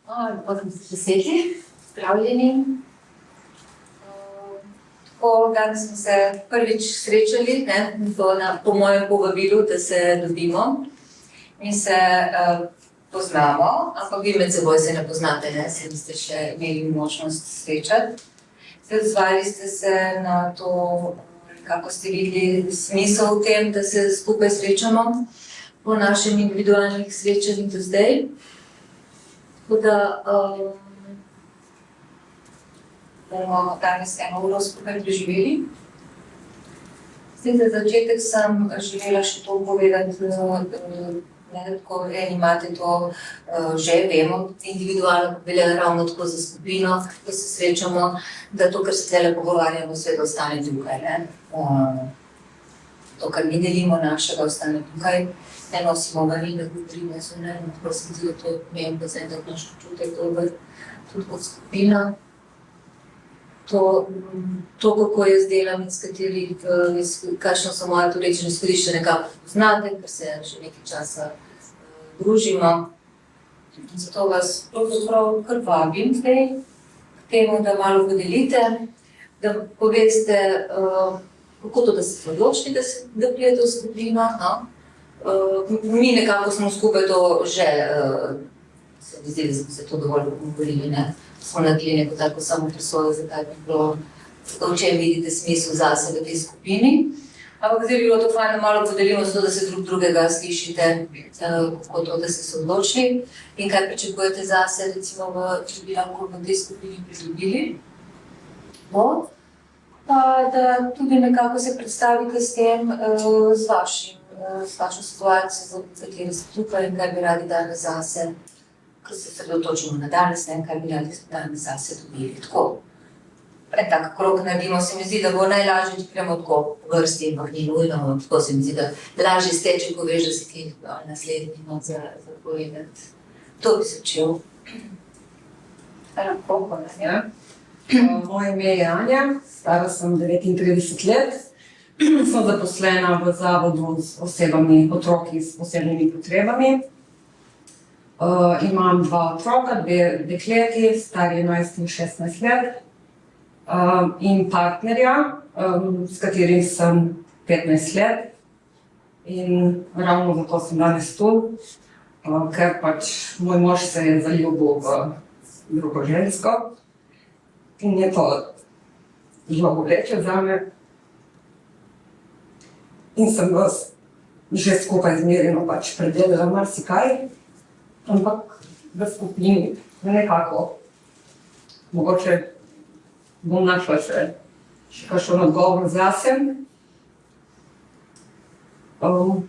Lepo smo se zasedli, zdravljeni. Danes smo se prvič srečali, po mojem povabilu, da se dobimo in se poznamo, ampak vi med seboj se ne poznate, se niste še imeli možnost srečati. Odzvali ste se na to, kako ste videli smisel v tem, da se skupaj srečamo po našem individualnih srečanjih do zdaj. Tako da bomo danes 1 uro skupaj preživeli. Za začetek sem želela še to povedati, ko eni imate to že, vemo, individualno velja ravno tako za skupino, ko se srečamo, da to, kar se tele pogovarjamo, svet ostane tukaj. To, kar mi delimo našega, ostane tukaj. Ne nosimo ven, da govorimo, tako se zdi, to je pomembno, da naš občutek dober tudi kot skupina. To, kako jaz delam in kakšno so moje turečne izhodišče, nekako poznate, ker se že nekaj časa družimo. Zato vas pravzaprav kar vabim zdaj k temu, da malo podelite, da poveste, kako to, da ste odločili, da prijete v skupino. Mi nekako smo skupaj to že, se mi zdi, da smo se to dovolj pogovorili, smo naredili neko tako samo presojo, zakaj bi bilo, v čem vidite smisel zase v tej skupini. Ampak zdaj bi bilo to fajn, da malo podelimo zato, da se drug drugega slišite, kako to, da ste se odločili in kaj pričakujete zase, recimo, če bi lahko v tej skupini pridobili. Pa da tudi nekako se predstavite s tem, s vašo situacijo, v kateri ste tukaj in kaj bi radi danes zase, ko se sredotočimo na danes, kaj bi radi danes zase dobili. Tako, tak krog naredimo, se mi zdi, da bo najlažje, če gremo tako po vrsti, ampak ni nujno, tako se mi zdi, da lažje steče, ko veš, da si ti naslednji not za povedati. To bi se učil. Moje ime je Anja, stara sem 39 let. Sem zaposlena v zavodu z osebami, otroki s posebnimi potrebami. Imam 2 otroka, 2 dekleti, stari 11 in 16 let. In partnerja, s katerim sem 15 let. In ravno zato sem danes tu, ker pač moj mož se je zaljubil v drugo žensko. In je to zelo boleče zame. In sem vas že skupaj zmerjeno pač predelala marsikaj, ampak v skupini nekako mogoče bom našla še kakšen odgovor zase. Tako.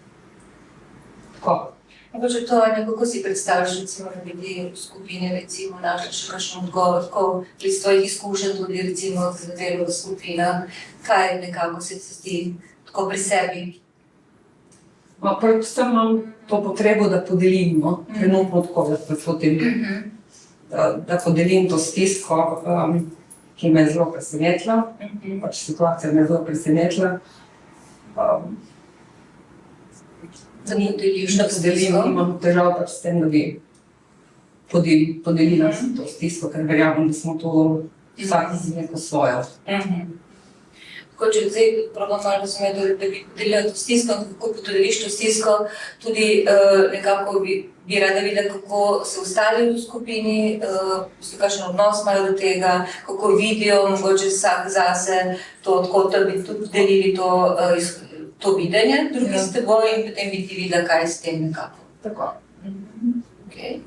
Mogoče to, kako si predstavljaš, recimo, da bi v skupini, recimo, našla še kakšen odgovor, tako iz tvojih izkušenj tudi, recimo, z delo v skupinah, kaj nekako se ti zdi tako pri sebi? Predvsem imam to potrebo, da podelim, trenutno tako, da podelim to stisko, ki me je zelo presenetila. Pač situacija me je zelo presenetila. Da ne podeliš to stisko? Imam težav pač s tem, da bi podelila to stisko, ker verjamem, da smo to vsak z neko svojo. Tako, če zdaj probam malo razumeti, da bi podelila to stisko, kako podeliš to stisko, tudi nekako bi rada videla, kako se ostali v skupini, kakšen odnos imajo do tega, kako vidijo, mogoče vsak zase to, da bi tudi delili to videnje drugi s teboj in potem bi ti videla, kaj s tem nekako. Tako. Okej.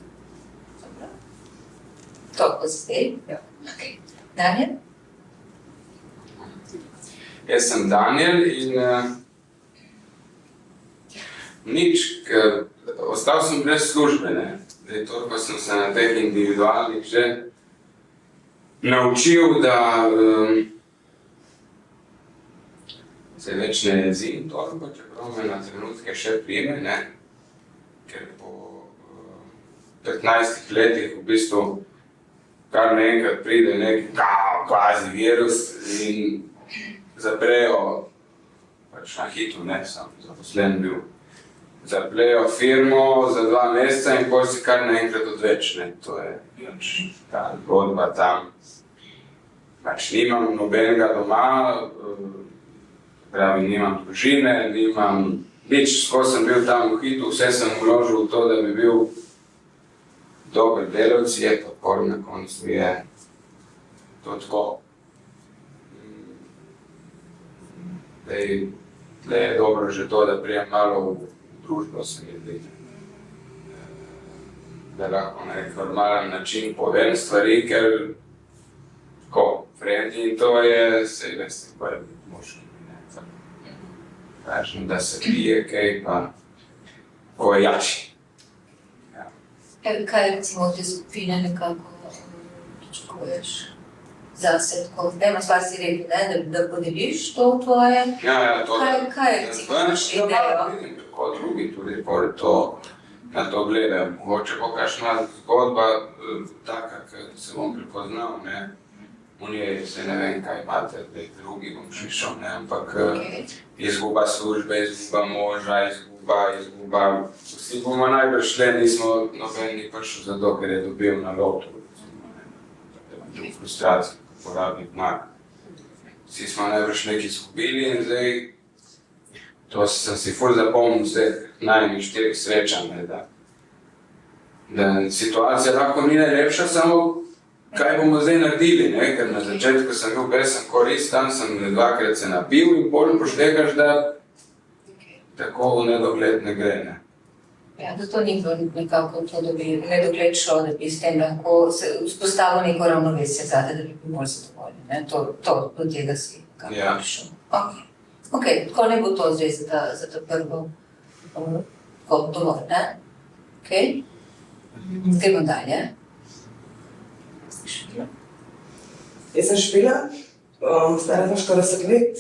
Toliko za zdaj? Ja. Okej. Daniel? Jaz sem Daniel in nič, ker ostal sem brez službe, toliko sem se na teh individualnih že naučil, da se več ne jezim toliko, čeprav me na trenutke še prime, ker po 15 letih v bistvu kar naenkrat pride nek kvazi virus in zaprejo pač na hitro, sem zaposlen bil zaplejo firmo za 2 meseca in potem si kar naenkrat odveč, ne. To je pač ta zgodba tam. Pač nimam nobenega doma, pravi, nimam družine, nimam nič, skozi sem bil tam v hitu, vse sem vložil v to, da bi bil dober delavec, je pa pol na koncu je to tako. Da je dobro že to, da prijem malo v družbo, se mi zdi. Da lahko na nek normalen način povem stvari, ker tako, frendi in to je, sej veste, ko je možno, ne, kažem, da se pije kaj, pa ko je jači. Ja. Kaj recimo te skupine nekako pričakuješ zase, tako, dajmo stvar si rekel, ne, da podeliš to tvoje, Ja, to kaj recimo imaš idejo? da vidim, kako drugi tudi pol to, na to gledajo. Mogoče bo kakšna zgodba taka, ki se bom prepoznal, ne. Oni se ne vem, kaj imate, zdaj drugi bom šlišal, ne, ampak izguba službe, izguba moža, izguba, vsi bomo najbrž šle, nismo noben ni prišel zato, ker je dobil na lotu, recimo, ne. Frustracijo, ko porabi denar. Vsi smo najbrž nekaj izgubili in zdaj, to sem si ful zapomnil vseh najmanj 4 srečanj, ne, da situacija lahko ni najlepša, samo kaj bomo zdaj naredili, ne, ker na začetku sem bil besen korist, tam sem 2-krat se napil in pol poštekaš, da tako v nedogled ne gre, ne. Ja, da to ni bilo nekako to, da bi nedogled šlo, da bi s tem lahko se vzpostavil neko ravnovesje zate, da bi bil bolj zadovoljen, ne, do tega si nekako prišel. Ok, tako ne bo to zdaj za ta prvo kot dovolj, ne? Ok? Gremo dalje. Jaz sem Špila, stara sem 40 let.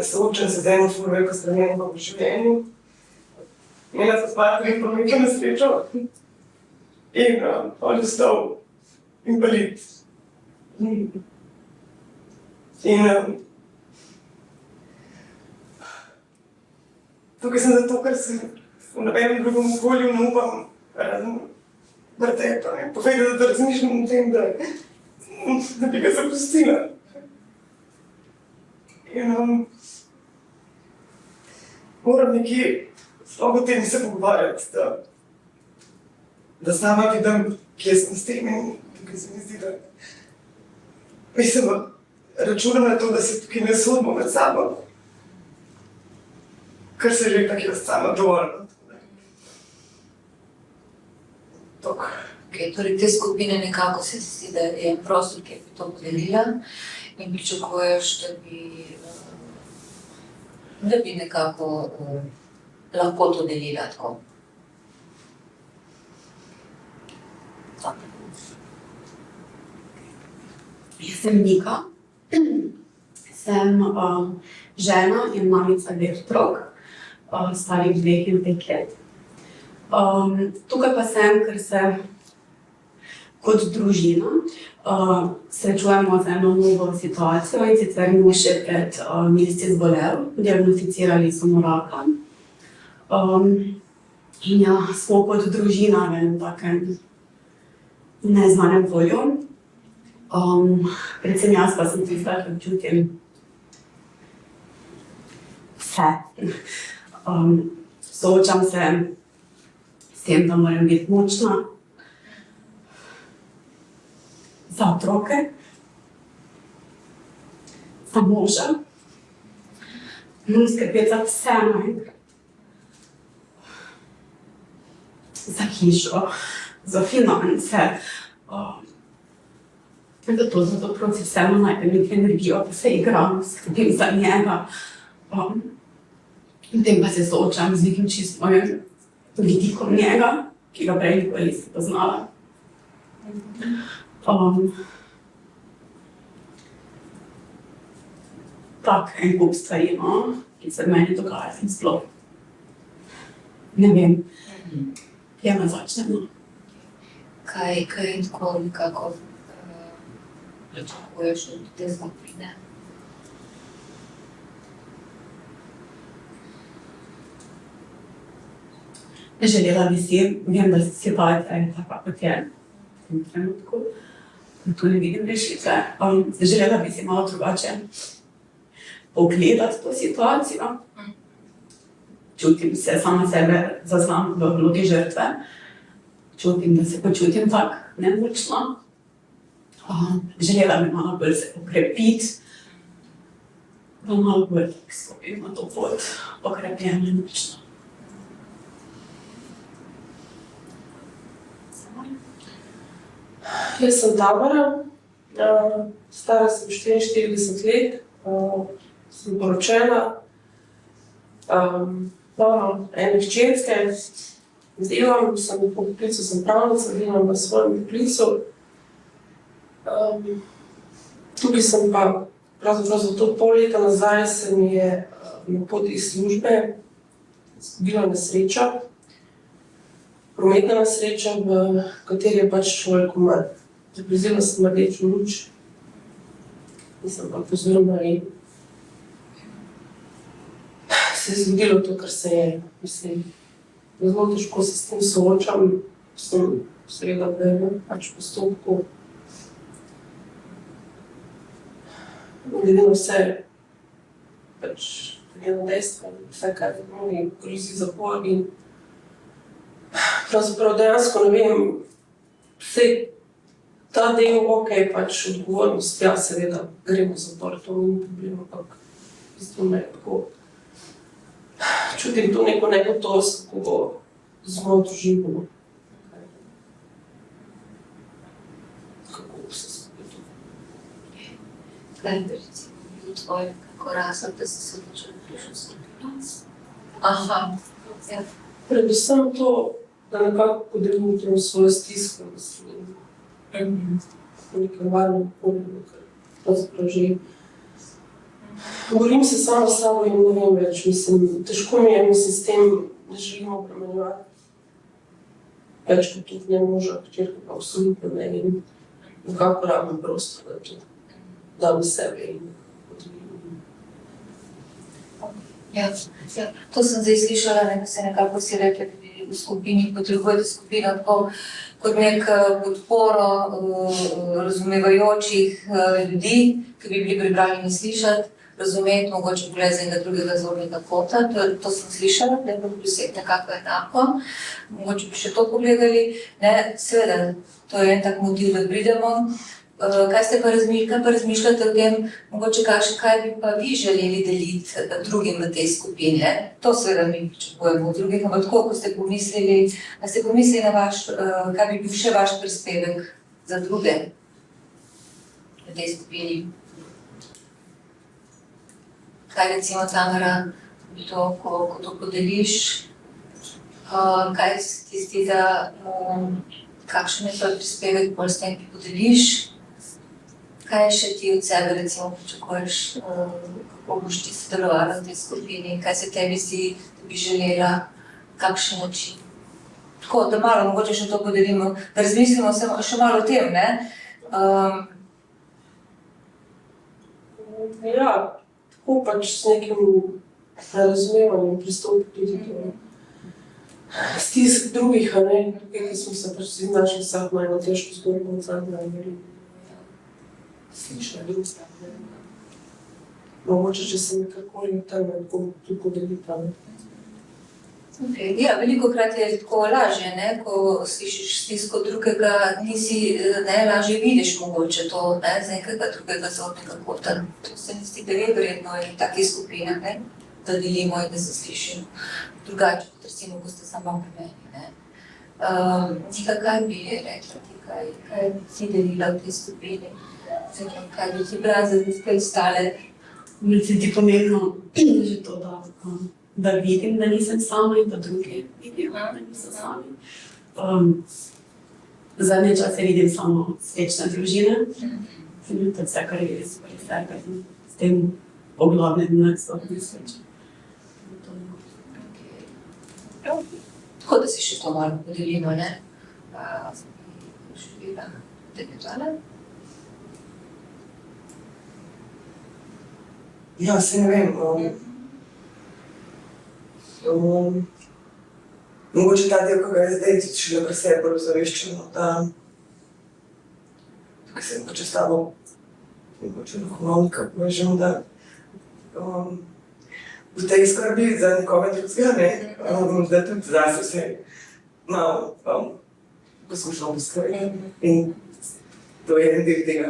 Soočam se z eno ful veliko spremenbo v življenju. Imela sem s partnerjem prometno nesrečo in on je ostal invalid. In tukaj sem zato, ker sem v nobenem drugem okolju ne upam razen vrtepa in povedati, da razmišljam o tem, da bi ga zapustila. In moram nekje o tem se pogovarjati, da sama vidim, kje sem s tem in tukaj se mi zdi, da mislim, računam na to, da se tukaj ne sodimo med sabo, ker se že tako jaz sama dovoljno. Okay, torej te skupine nekako se zdi, da je prostor, ki bi to podelila in pričakuješ, da bi nekako lahko to delila tako. Jaz sem Nika, sem žena in mamica 2 otrok, starih 2 in 5 let. Tukaj pa sem, ker se kot družina srečujemo z eno novo situacijo in sicer mož je pred meseci zbolel, diagnosticirali so mu raka. In ja, smo kot družina v enem takem neznanem polju. Predvsem jaz pa sem tista, ki občutim vse. Soočam se s tem, da moram biti močna za otroke, za moža, moram skrbeti za vse naenkrat. Za hišo, za finance. Zato otroci vseeno najdem nekaj energijo, pa se igram, skrbim za njega. Potem pa se soočam z nekim čisto mojim vidikom njega, ki ga prej nikoli nisem poznala. Tak en kup stvari, ki se meni dogaja in sploh. Ne vem, kje me začnemo. Kaj tako nekako pričakuješ od te skupine? Želela bi si, vem, da situacija je taka, kot je v tem trenutku, in tu ne vidim rešitve. Želela bi si malo drugače pogledati to situacijo. Čutim se sama sebe, zaznam v vlogi žrtve. Čutim, da se počutim tako nemočno. Želela bi malo bolj se okrepiti, da malo bolj stopim na to pot okrepljena močno. Jaz sem Tamara, stara sem 44 let, sem poročena, imam ene hčerke, delam, sem po poklicu, sem pravnica, delam v svojem poklicu. Tukaj sem pa, pravzaprav zato pol leta nazaj se mi je na poti iz službe zgodila nesreča, prometna nesreča, v kateri je pač človek umrl. Zaplezila sem rdečo luč, nisem pa pozorna in se je zgodilo to, kar se je. Mislim, zelo težko se s tem soočam, sem seveda v pač postopku. Glede na vse, pač glede na dejstva, vse, kar mi grozi zapor in pravzaprav dejansko ne vem, vse ta del, pač odgovornost, ja, seveda, gremo v zapor, to ni problem, ampak v bistvu me tako čutim to neko negotovost, kako bo z mojo družino. Kako bo se skupaj to. Kaj bi recimo bil tvoj kako razlog, da si se odločila prišel skupino? Aha, ja. Predvsem to, da nekako podelim to svojo stisko, da sem v nekem varnem okolju, kar pravzaprav živim. Borim se sama s sabo in ne vem več, mislim, težko mi je, mislim, s tem ne želim obremenjevati. Več kot tudi ne moža, hčerka pa absolutno ne in nekako rabim prostor, da to dam sebe in odvijam. Ja, to sem zdaj slišala, da se nekako si rekla, da bi v skupini potrebujete skupino tako kot nek podporo razumevajočih ljudi, ki bi bili pripravljeni slišati, razumeti, mogoče pogledati z enega drugega zornega kota. To sem slišala, da je bilo vse nekako enako. Mogoče bi še to pogledali. Ne, seveda, to je en tak motiv, da pridemo. Kaj pa razmišljate o tem, mogoče kaj bi pa vi želeli deliti drugim v tej skupini? To seveda mi pričakujemo od drugih, ampak tako, ko ste pomislili, na vaš, kaj bi bil še vaš prispevek za druge v tej skupini? Kaj recimo, Tamara, ko to podeliš, kaj se ti zdi, da kakšen je tvoj prispevek, bolj s tem, ki podeliš? Kaj še ti od sebe recimo pričakuješ, kako boš ti sodelovala v tej skupini, kaj se tebi zdi, da bi želela, kakšen način? Tako, da malo mogoče še to podelimo, da razmislimo še malo o tem, ne? Ja, tako pač s nekim razumevanjem pristopiti tudi do stisk drugih, a ne? Tukaj, ki smo se pač vsi znašli vsak na eno težko zgodbo od zadnja in slišali drug stran. Mogoče, če se nekakoli tam lahko tu podelita. Ja, velikokrat je tako lažje, ne, ko slišiš stisko drugega, lažje vidiš mogoče to, ne, z nekega drugega zornega kota. To se mi zdi, da je vredno in v takih skupinah, ne, da delimo in da se slišimo drugače, kot recimo, ko ste samo pri meni, ne. Nika, kaj bi rekla ti, kaj bi ti delila v tej skupini? Kaj bi ti bila za kaj ostale? Meni se ti pomembno že to, da vidim, da nisem sama in da drugi vidijo, da niso sami. Zadnje čase vidim samo srečne družine. To je vse, kar je res pri sebi. S tem poglavnem nadstopnim srečem. Tako da si še to malo podelimo, ne? Živela, debitovala? Ja, se ne vem. mogoče ta del, ko ga je zdaj tudi šele pri sebi bolj ozaveščeno, da tukaj sem pač ostalo mogoče duhovnika, povežem, da v tej skrbi za nekoga drugega, ne, da tudi zase vse malo poskušamo poskrbeti. In to je en del tega.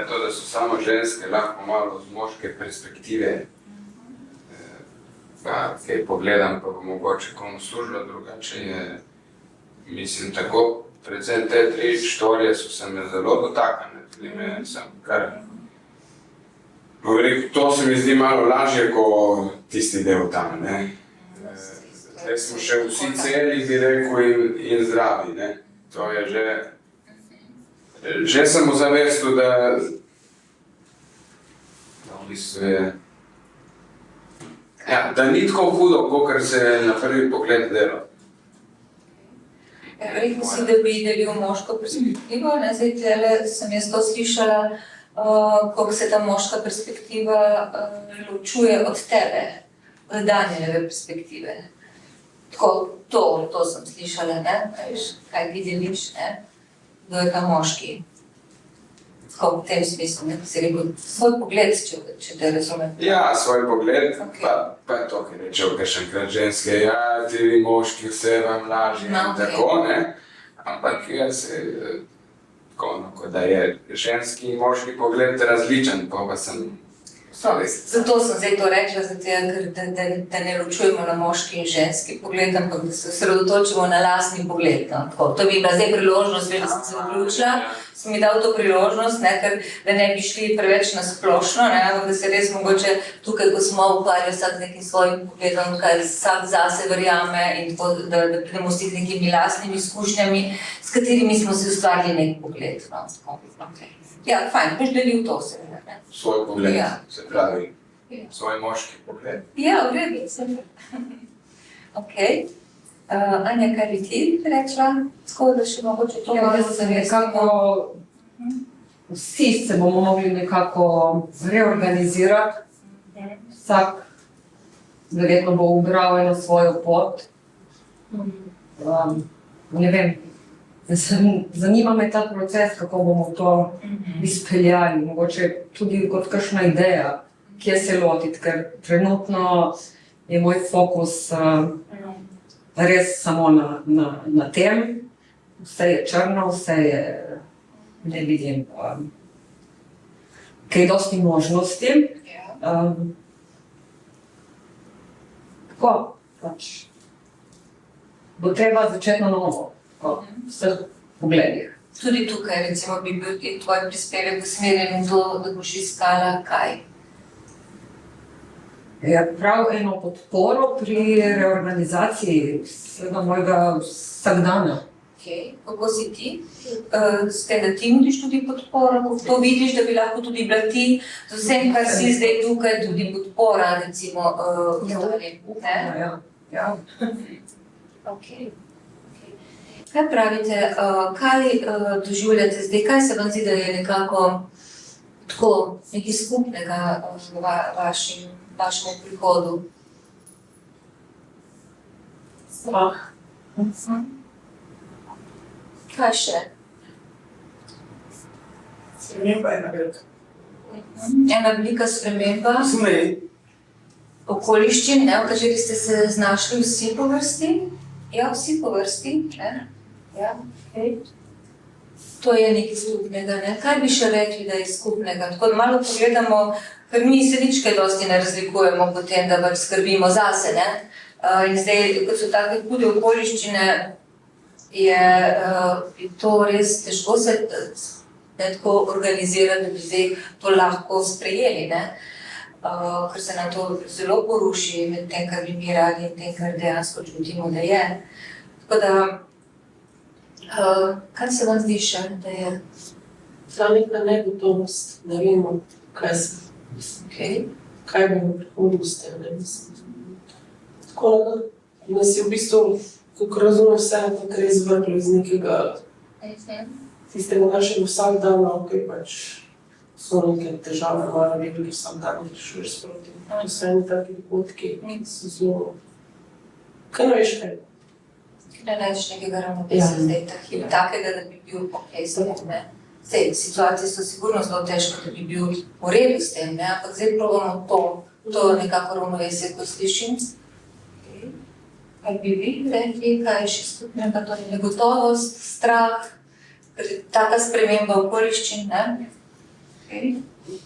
To, da so samo ženske lahko malo z moške perspektive, pa kaj pogledam, pa bo mogoče komu služilo drugače, je, mislim, tako, predvsem te 3 so se me zelo dotaknile, tudi me sem kar, to se mi zdi malo lažje, kot tisti del tam, ne. Zdaj smo še vsi celi, bi rekel, in zdravi, ne. To je že sem v zavestu, da v bistvu je, ja, da ni tako hudo, kakor se je na prvi pogled delo. Rekel si, da bi delil moško perspektivo, ne, zdaj tele sem jaz to slišala, kako se ta moška perspektiva ločuje od tebe, od Danielove perspektive. Tako, to sem slišala, ne, veš, kaj ti deliš, ne, kdo je ta moški. Tako v tem smislu, ne, si rekel, svoj pogled, če te razumem. Ja, svoj pogled, Ok. pa je to, ki reče kakšenkrat ženske, ja, ti moški vse vam lažje in Ok. tako, ne. Ampak jaz tako, no, kot da je ženski in moški pogled različen, pa sem Zato sem zdaj to rekla, ker da ne ločujemo na moški in ženski pogled, ampak da se osredotočimo na lastni pogled. No, tako. To bi bila zdaj priložnost, da sem se vključila, sem mi dal to priložnost, ne, ker da ne bi šli preveč na splošno, ne, ampak da se res mogoče tukaj, ko smo ukvarjali vsak z nekim svojim pogledom, kaj vsak zase verjame in tako, da pridemo s nekimi lastnimi izkušnjami, s katerimi smo si ustvarili nek pogled. No, tako. Okay. Ja, fajn, boš delil to seveda, ne. svoj pogled, Ja. se pravi, Ja. svoj moški pogled. Ja, v redu, super. Ok. Anja, kaj bi ti rekla? Tako da še mogoče to malo Jaz zavestimo. nekako, vsi se bomo mogli nekako reorganizirati, vsak verjetno bo ubral eno svojo pot. Ne vem, zanima me ta proces, kako bomo to izpeljali, mogoče tudi kot kakšna ideja, kje se lotiti, ker trenutno je moj fokus res samo na tem, vse je črno, vse je, ne vidim kaj dosti možnosti. Tako, pač, bo treba začeti na novo, v vseh pogledih. Tudi tukaj, recimo, bi bil tvoj prispevek usmerjen v to, da boš iskala kaj. Je prav eno podporo pri reorganizaciji vsega mojega vsakdana. Okay. Kako si ti? S tem, da ti nudiš tudi podporo, kako to vidiš, da bi lahko tudi bila ti z vsem, kar si zdaj tukaj, tudi podpora, recimo, ostalim. Ja. Okay. Kaj pravite, kaj doživljate zdaj, kaj se vam zdi, da je nekako tako nekaj skupnega v vašemu prihodu? Strah. Kaj še? Sprememba je ena velika. Ena velika sprememba Zmej. okoliščin, ne, v kateri ste se znašli vsi po vrsti. Ja, vsi po vrsti. Ne? Ja, okay. To je nekaj skupnega. Ne? Kaj bi še rekli, da je skupnega? Tako da malo pogledamo, ker mi se nič kaj dosti ne razlikujemo po tem, da pač skrbimo zase. Ne? In zdaj, ko so take hude okoliščine, je to res težko se tako organizirati, da bi zdaj to lahko sprejeli. Ne? Ker se nam to zelo poruši med tem, kar bi mi radi in tem, kar dejansko čutimo, da je. Tako da, kaj se vam zdi še, da je? Ta neka negotovost, ne vemo, kaj kaj bo v prihodnosti, ne mislim. Tako da nas je v bistvu, kako razumem vse, ampak res vrglo iz nekega tistega našega vsakdana, ok, pač so neke težave, malo nekaj vsak dan rešuješ sproti. To so eni taki dogodki, ki so zelo... Kaj ne veš kaj? Ne najdeš nekega ravnovesja zdaj, takega, da bi bil samo, ne. Zdaj, situacije so sigurno zelo težke, da bi bil v redu s tem, ne, ampak zdaj probamo to nekako ravnovesje, ko slišim. Kaj bi vi rekli, kaj je še skupnega, to je negotovost, strah, taka sprememba okoliščin, ne?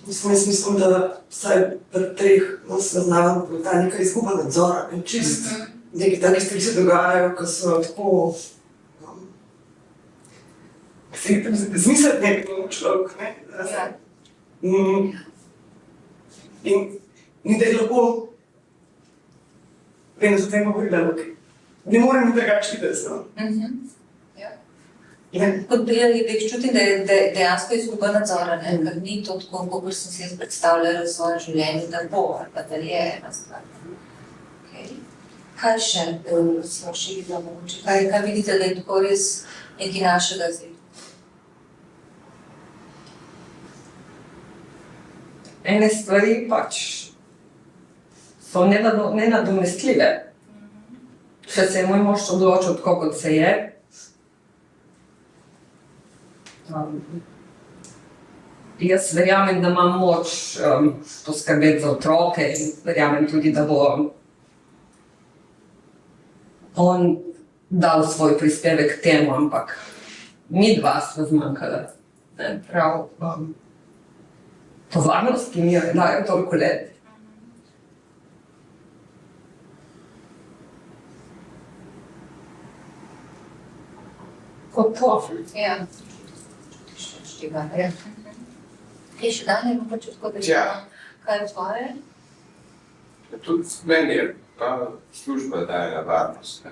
Mislim, da vsaj pri treh nas zaznavam, da je ta neka izguba nadzora in čist nekaj takih stvari se dogajajo, ko so tako zmisliti nekaj človek, ne? Ja. In da je lahko vem, da so tem govorila, ampak ne morem drugače videti. Kot da jih čutim, da je dejansko izguba nadzora, ne? Ker ni to tako, kot sem si jaz predstavljala v svojem življenju, da bo, ali pa da je ena stvar. Kaj še smo še videla mogoče? Kaj vidite, da je tako res nekaj našega zdaj? Ene stvari pač so nenadomestljive. Če se je moj mož odločil tako, kot se je, jaz verjamem, da imam moč poskrbeti za otroke in verjamem tudi, da bo on dal svoj prispevek k temu, ampak mi dva sva zmanjkala. Prav tovarnost, ki mi jo dajo toliko let. Kot to. Ja. Je še dalje mogoče tako, da Ja. kaj je tvoje? Tudi meni je pa služba dajala varnost.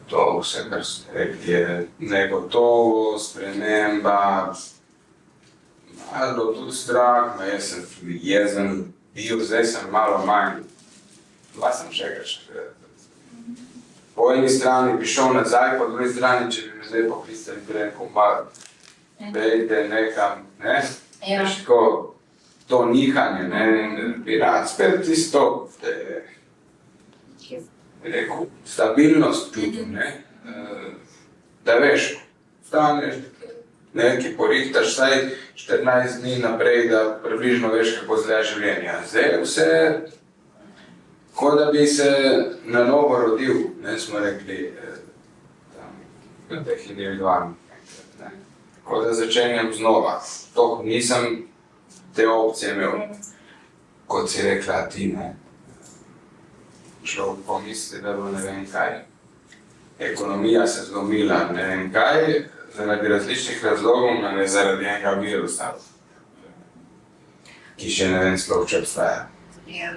To vse, kar ste rekli, je negotovo, sprememba, malo tudi strah, jaz sem tudi jezen bil, zdaj sem malo manj. Dva sem še kakšne. Po eni strani bi šel nazaj, po drugi strani, če bi me zdaj poklicali, bi rekel, pejte nekam, ne? Ja. Veš, tako to nihanje, ne? In bi rad spet tisto, bi rekel, stabilnost čutil, ne? Da veš, staneš, nekaj porihtaš, vsaj 14 dni naprej, da približno veš, kako zgleda življenje. Zdaj je vse kot da bi se na novo rodil, ne smo rekli, tam, v teh individualnih, ne. Kot da začenjam znova. To nisem te opcije imel, kot si rekla ti, ne. Človek pomisli, da bo ne vem kaj. Ekonomija se zlomila, ne vem kaj, zaradi različnih razlogov, ne zaradi enega virusa, ki še ne vem sploh, če obstaja. Ja.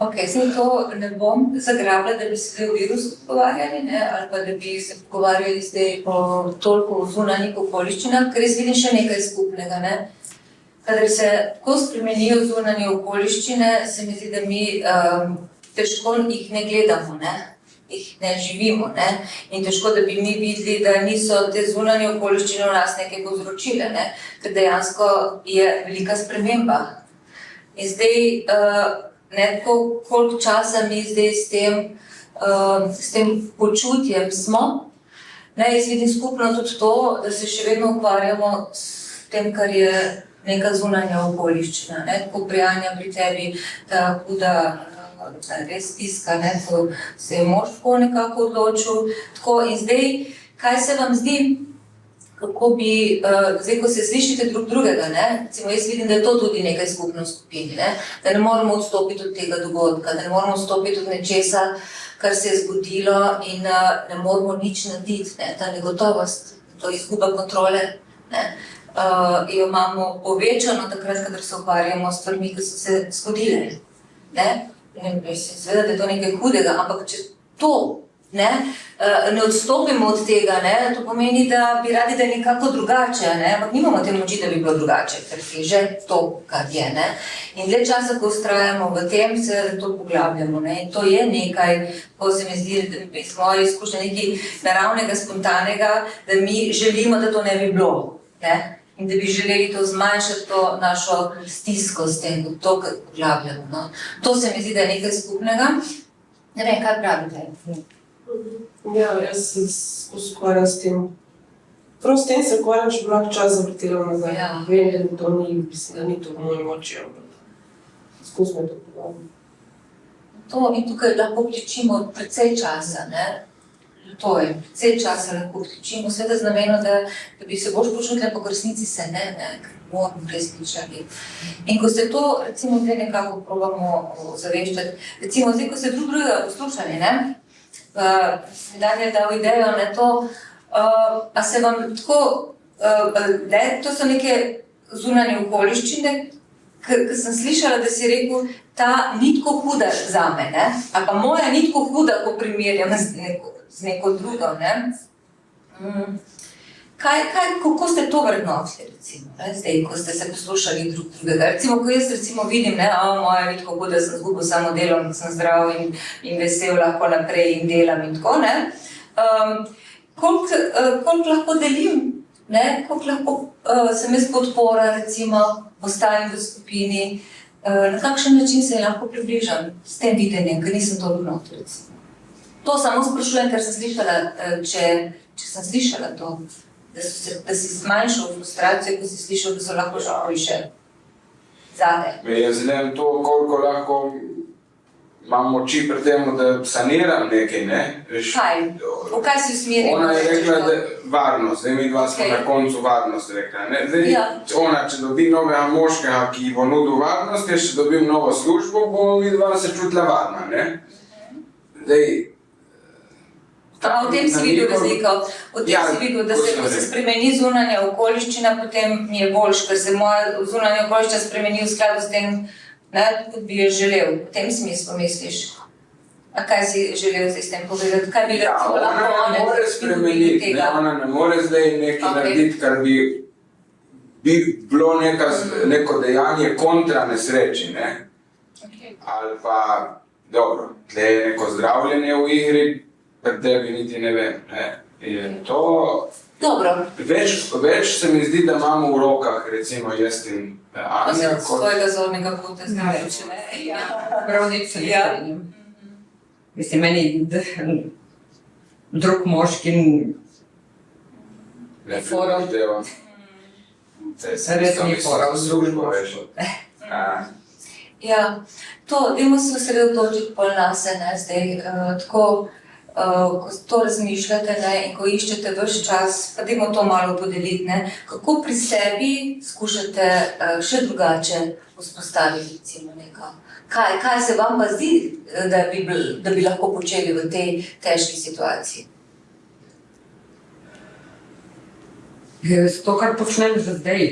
Ok, zdaj to ne bom zagrabila, da bi se zdaj o virusu pogovarjali, ne, ali pa da bi se pogovarjali zdaj o toliko zunanjih okoliščinah, ker jaz vidim še nekaj skupnega, ne. Kadar se tako spremenijo zunanje okoliščine, se mi zdi, da mi težko jih ne gledamo, ne, jih ne živimo, ne, in težko, da bi mi videli, da niso te zunanje okoliščine v nas nekaj povzročile, ne, ker dejansko je velika sprememba. In zdaj, ne tako, koliko časa mi zdaj s tem počutjem smo. Ne, jaz vidim skupno tudi to, da se še vedno ukvarjamo s tem, kar je neka zunanja okoliščina, ne, tako prijanja pri tebi, ta huda res stiska, ne, ko se je mož tako nekako odločil. Tako, in zdaj, kaj se vam zdi, kako bi, zdaj, ko se slišite drug drugega, ne, recimo jaz vidim, da je to tudi nekaj skupno v skupini, ne, da ne moramo odstopiti od tega dogodka, da ne moramo odstopiti od nečesa, kar se je zgodilo in ne moramo nič narediti, ne, ta negotovost, to izguba kontrole, ne, jo imamo povečano takrat, kadar se ukvarjamo s stvarmi, ki so se zgodile, ne, seveda, da je to nekaj hudega, ampak če to ne odstopimo od tega, ne, to pomeni, da bi radi, da je nekako drugače, ne, ampak nimamo te moči, da bi bilo drugače, ker je že to, kar je, ne. In dlje časa, ko vztrajamo v tem, se to poglabljamo, ne, in to je nekaj, ko se mi zdi, iz moje izkušnje, nekaj naravnega, spontanega, da mi želimo, da to ne bi bilo. ne? In da bi želeli to zmanjšati, to našo stisko s tem, to poglabljamo. No? To se mi zdi, da je nekaj skupnega. Ne vem, kaj pravite? Ja, jaz se ukvarjam s tem. Prav s tem se ukvarjam, če bi lahko čas zavrtela nazaj. Ja. Vem, da to ni, mislim, da ni to v moji moči, ampak skusno to pogledam. To in tukaj lahko vključimo precej časa, ne? To je, precej časa lahko vključimo, seveda z namenom, da bi se boš počutila, po resnici se ne, ker moramo res vključiti. In ko se to, recimo, zdaj nekako probamo zaveščati, recimo zdaj, ko se drugega poslušali, ne? Dan je dal idejo na to, a se vam tako, to so neke zunanje okoliščine, ker sem slišala, da si rekel, ta ni tako huda zame, ne? Ali pa moja ni tako huda, ko primerjam z neko drugo, ne? Kako ste to vrednotili, recimo, ne? Zdaj, ko ste se poslušali drugega? Recimo, ko jaz vidim, ne, moja ni tako huda, sem zgubil samo delo, sem zdrav in vesel lahko naprej in delam in tako, ne? Koliko lahko delim, ne? Koliko lahko sem jaz podpora, recimo, ostalim v skupini, na kakšen način se lahko približam s tem videnjem, ker nisem to vrednotil, recimo. To samo sprašujem, ker sem slišala, če sem slišala to, da si zmanjšal frustracijo, ko si slišal, da so lahko že boljše zate. Jaz gledam to, koliko lahko imam moči pri tem, da saniram nekaj, ne? Kaj? V kaj si usmeril? Ona je rekla, da varnost, zdaj mi dva smo na koncu varnost rekla, ne? Zdaj, ona, če dobi novega moškega, ki bo nudil varnost, jaz če dobim novo službo, bomo mi dva se čutila varna, ne? Zdaj, v tem si videl razliko, si videl, da se, ko se spremeni zunanja okoliščina, potem mi je boljš, ker se moja zunanja okoliščina spremeni v skladu s tem, ne, kot bi jo želel. V tem smislu misliš? A kaj si želel zdaj s tem povedati? Kaj bi recimo lahko ona ne more spremeniti, ona ne more zdaj nekaj narediti, kar bi bilo neko dejanje kontra nesreči, ne? Ali pa, dobro, tle je neko zdravljenje v igri, pri tebi niti ne vem, ne? Je to... Dobro. Več se mi zdi, da imamo v rokah, recimo jaz in Anja, kot... svojega zornega kota zdaj reči, ne? Ja, prav nič se ne strinjam. Mislim, meni drug moški ne forum. Res ni fora v družbo. Ja, dajmo se osredotočiti pol nase, ne, zdaj, tako, ko to razmišljate, ne, in ko iščete ves čas, pa dajmo to malo podeliti, ne, kako pri sebi skušate še drugače vzpostaviti, recimo, neka. Kaj se vam pa zdi, da bi lahko počeli v tej težki situaciji? To, kar počnem že zdaj.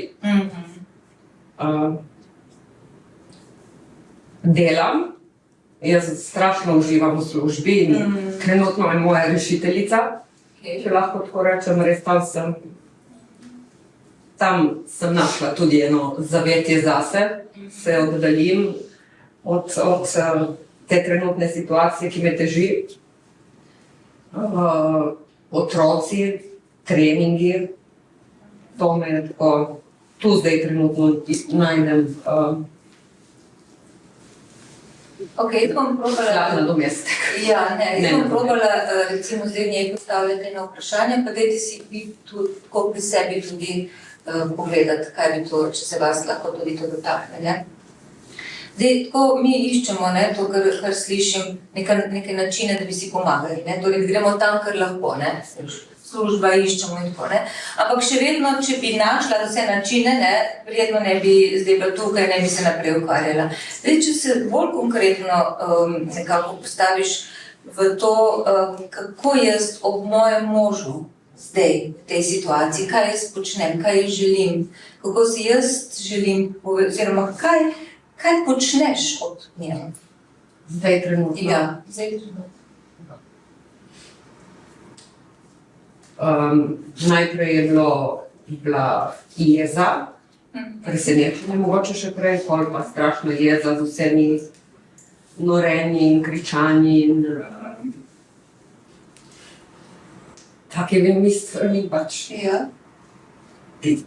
Delam, jaz strašno uživam v službi in trenutno je moja rešiteljica, če lahko tako rečem, res tam sem našla tudi eno zavetje zase, se oddaljim od te trenutne situacije, ki me teži. Otroci, treningi, to me je tako, tu zdaj trenutno najdem bom probala... nadomestek. Ja, ne, bom probala, recimo zdaj njej postavljati eno vprašanje, pa dajte si vi tudi tako pri sebi tudi pogledati, kaj bi to, če se vas lahko tudi to dotakne, ne. Zdaj, tako mi iščemo, ne, to, kar slišim, neke načine, da bi si pomagali, ne, torej gremo tam, kar lahko, ne, služba iščemo in tako, ne. Ampak še vedno, če bi našla vse načine, ne, verjetno ne bi zdaj bila tukaj, ne bi se naprej ukvarjala. Zdaj, če se bolj konkretno nekako postaviš v to, kako jaz ob mojem možu zdaj, v tej situaciji, kaj jaz počnem, kaj jaz želim, kako si jaz želim, oziroma kaj počneš ob njem? Zdaj trenutno. Ja, zdaj trenutno. Najprej je bila jeza, presenečenje mogoče še prej, pol pa strašno jeza z vsemi norenji in kričanji in takimi stvarmi pač. Ja.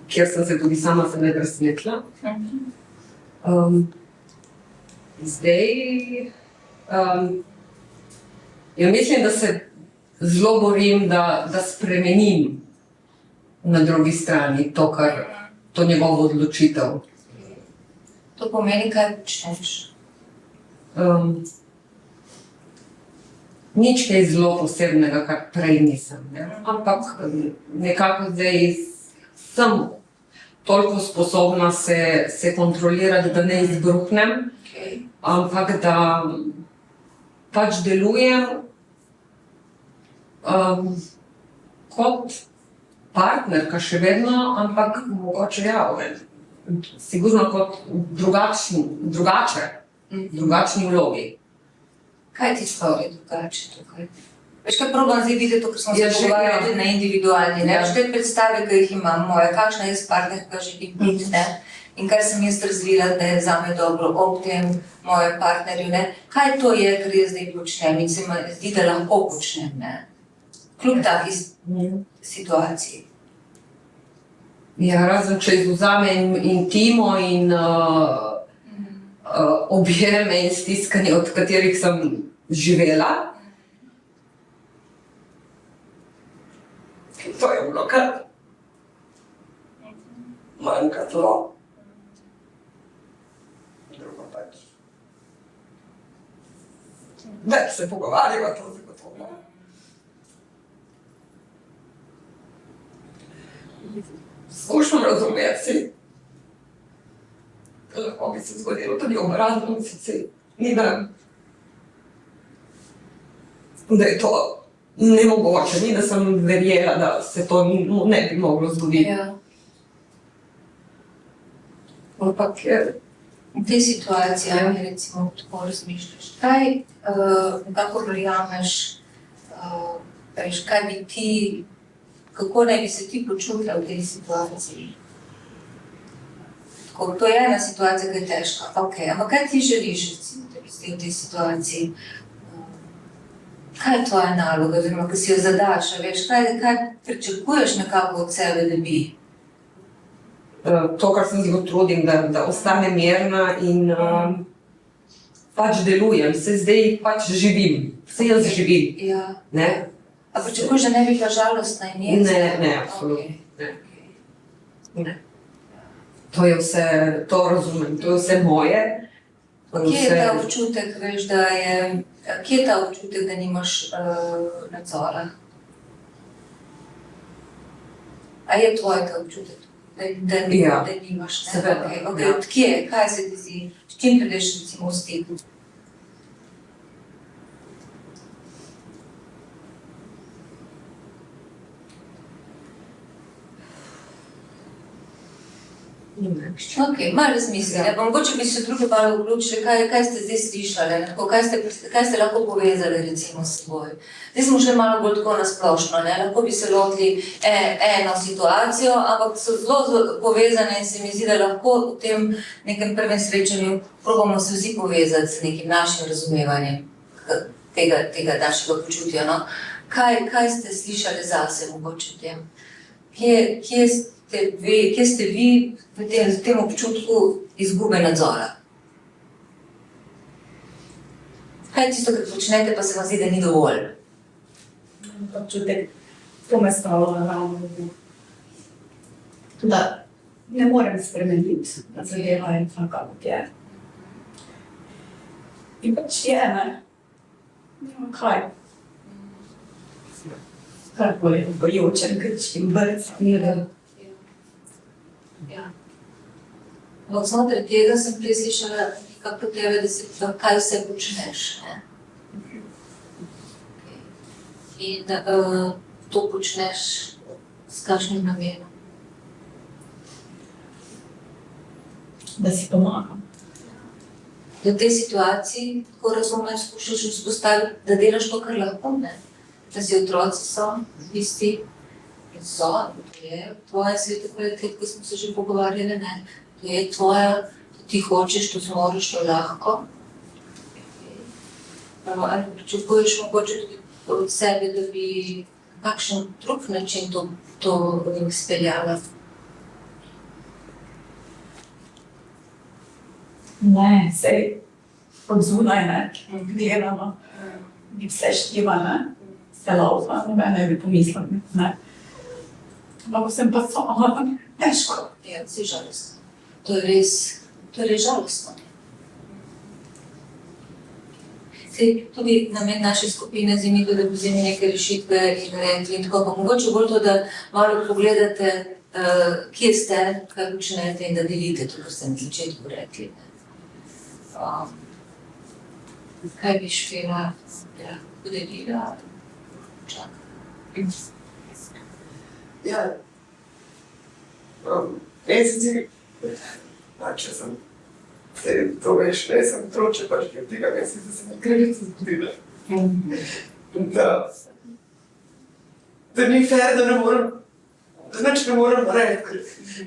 kjer sem se tudi sama sebe presenetila. Zdaj, ja mislim, da se zelo borim, da spremenim na drugi strani to njegovo odločitev. To pomeni, kaj počneš. Nič kaj zelo posebnega, kar prej nisem. Ne? Ampak nekako zdaj sem toliko sposobna se kontrolirati, da ne izbruhnem, ampak da pač delujem kot partnerka še vedno, ampak mogoče sigurno kot drugačni vlogi. Kaj ti stori drugače tukaj? Veš, kaj probam zdaj videti, to, kar smo se pogovarjali tudi na individualni, ne? Veš, te predstave, ki jih imam, moja, kakšna jaz partnerka želim biti, ne? In kar sem jaz razvila, da je zame dobro ob tem mojem partnerju, ne? Kaj to je, kar jaz zdaj počnem in se mi zdi, da lahko počnem, ne? Kljub taki situaciji. Ja, razen če izvzame intimo in objeme in stiskanje, od katerih sem živela. To je bilo kar manjka zelo. Drugo pač. Več se pogovarjava, to zagotovo. Skušam razumeti si, da lahko bi se zgodilo tudi obratno, sicer ni da je to nemogoče, ni da sem verjela, da se to ne bi moglo zgoditi. Ja. Ampak V tej situaciji, recimo, tako razmišljaš, kaj nekako verjameš, veš, kaj bi ti, kako naj bi se ti počutila v tej situaciji? Tako, to je ena situacija, ki je težka, ampak kaj ti želiš, recimo, da bi si v tej situaciji? Kaj je tvoja naloga, oziroma, ki si jo zadaš, veš, kaj pričakuješ nekako od sebe, da bi? To, kar se zelo trudim, da ostane mirna in pač delujem, se zdaj pač živim, se jaz živim. Ja. Ne? A pričakuješ, da ne bi bila žalostna in jezna? Ne, absolutno. Ne. To je vse, to razumem, to je vse moje. Kje je ta občutek, veš, kje je ta občutek, da nimaš nadzora? A je tvoj ta občutek? Da nimaš, ne? Seveda. Od kje? Kaj se ti zdi? S čim prideš recimo v stik? Malo razmisli, mogoče bi se druge malo vključili, kaj ste zdaj slišali, kaj ste lahko povezali recimo s seboj. Zdaj smo šli malo bolj tako nasplošno, lahko bi se lotili eno situacijo, ampak so zelo povezane in se mi zdi, da lahko v tem nekem prvem srečanju probamo se vsi povezati z nekim našim razumevanjem tega našega počutja. No? Kaj ste slišali zase mogoče v tem? Kje ste vi v tem občutku izgube nadzora? Kaj je tisto, kar počnete, pa se vam zdi, da ni dovolj? Občutek, to me stavlja ravno v da ne morem spremeniti, da zadeva je taka, kot je. In pač je, ne? Nima kaj. Karkoli je bojočen, krčkim, brcam. Ja. Znotraj tega sem prej slišala nekako tebe, kaj vse počneš. In to počneš s kakšnim namenom? Da si pomagam. Da v tej situaciji, tako razumem, skušaš vzpostaviti, da delaš to, kar lahko, ne? Da si otroci so, tisti, to je tvoja sveta kvalitet, ko smo se že pogovarjali, ne? To je tvoja, to ti hočeš, to zmoriš, to lahko. Ali pričakuješ mogoče tudi od sebe, da bi na kakšen drug način to speljala? Ne, sej od zunaj, ne, gledano, bi vse štima, ne, vse laufa, noben ne bi pomislil, ne. Ampak sem pa sama, težko. Ja, si žalostno. To je res žalostno. Sej, tudi namen naše skupine zimi, da bi vzeli neke rešitve in rekli in tako, pa mogoče bolj to, da malo pogledate, kje ste, kaj počnete in da delite to, kar ste na začetku rekli. Kaj bi Špela podelila? Čakaj. Ja. Res si, če sem, to veš, ne sem troče, pač ker tega mesec, da se mi krivica zgodila. Da ni fair, da ne morem, da nič ne morem narediti,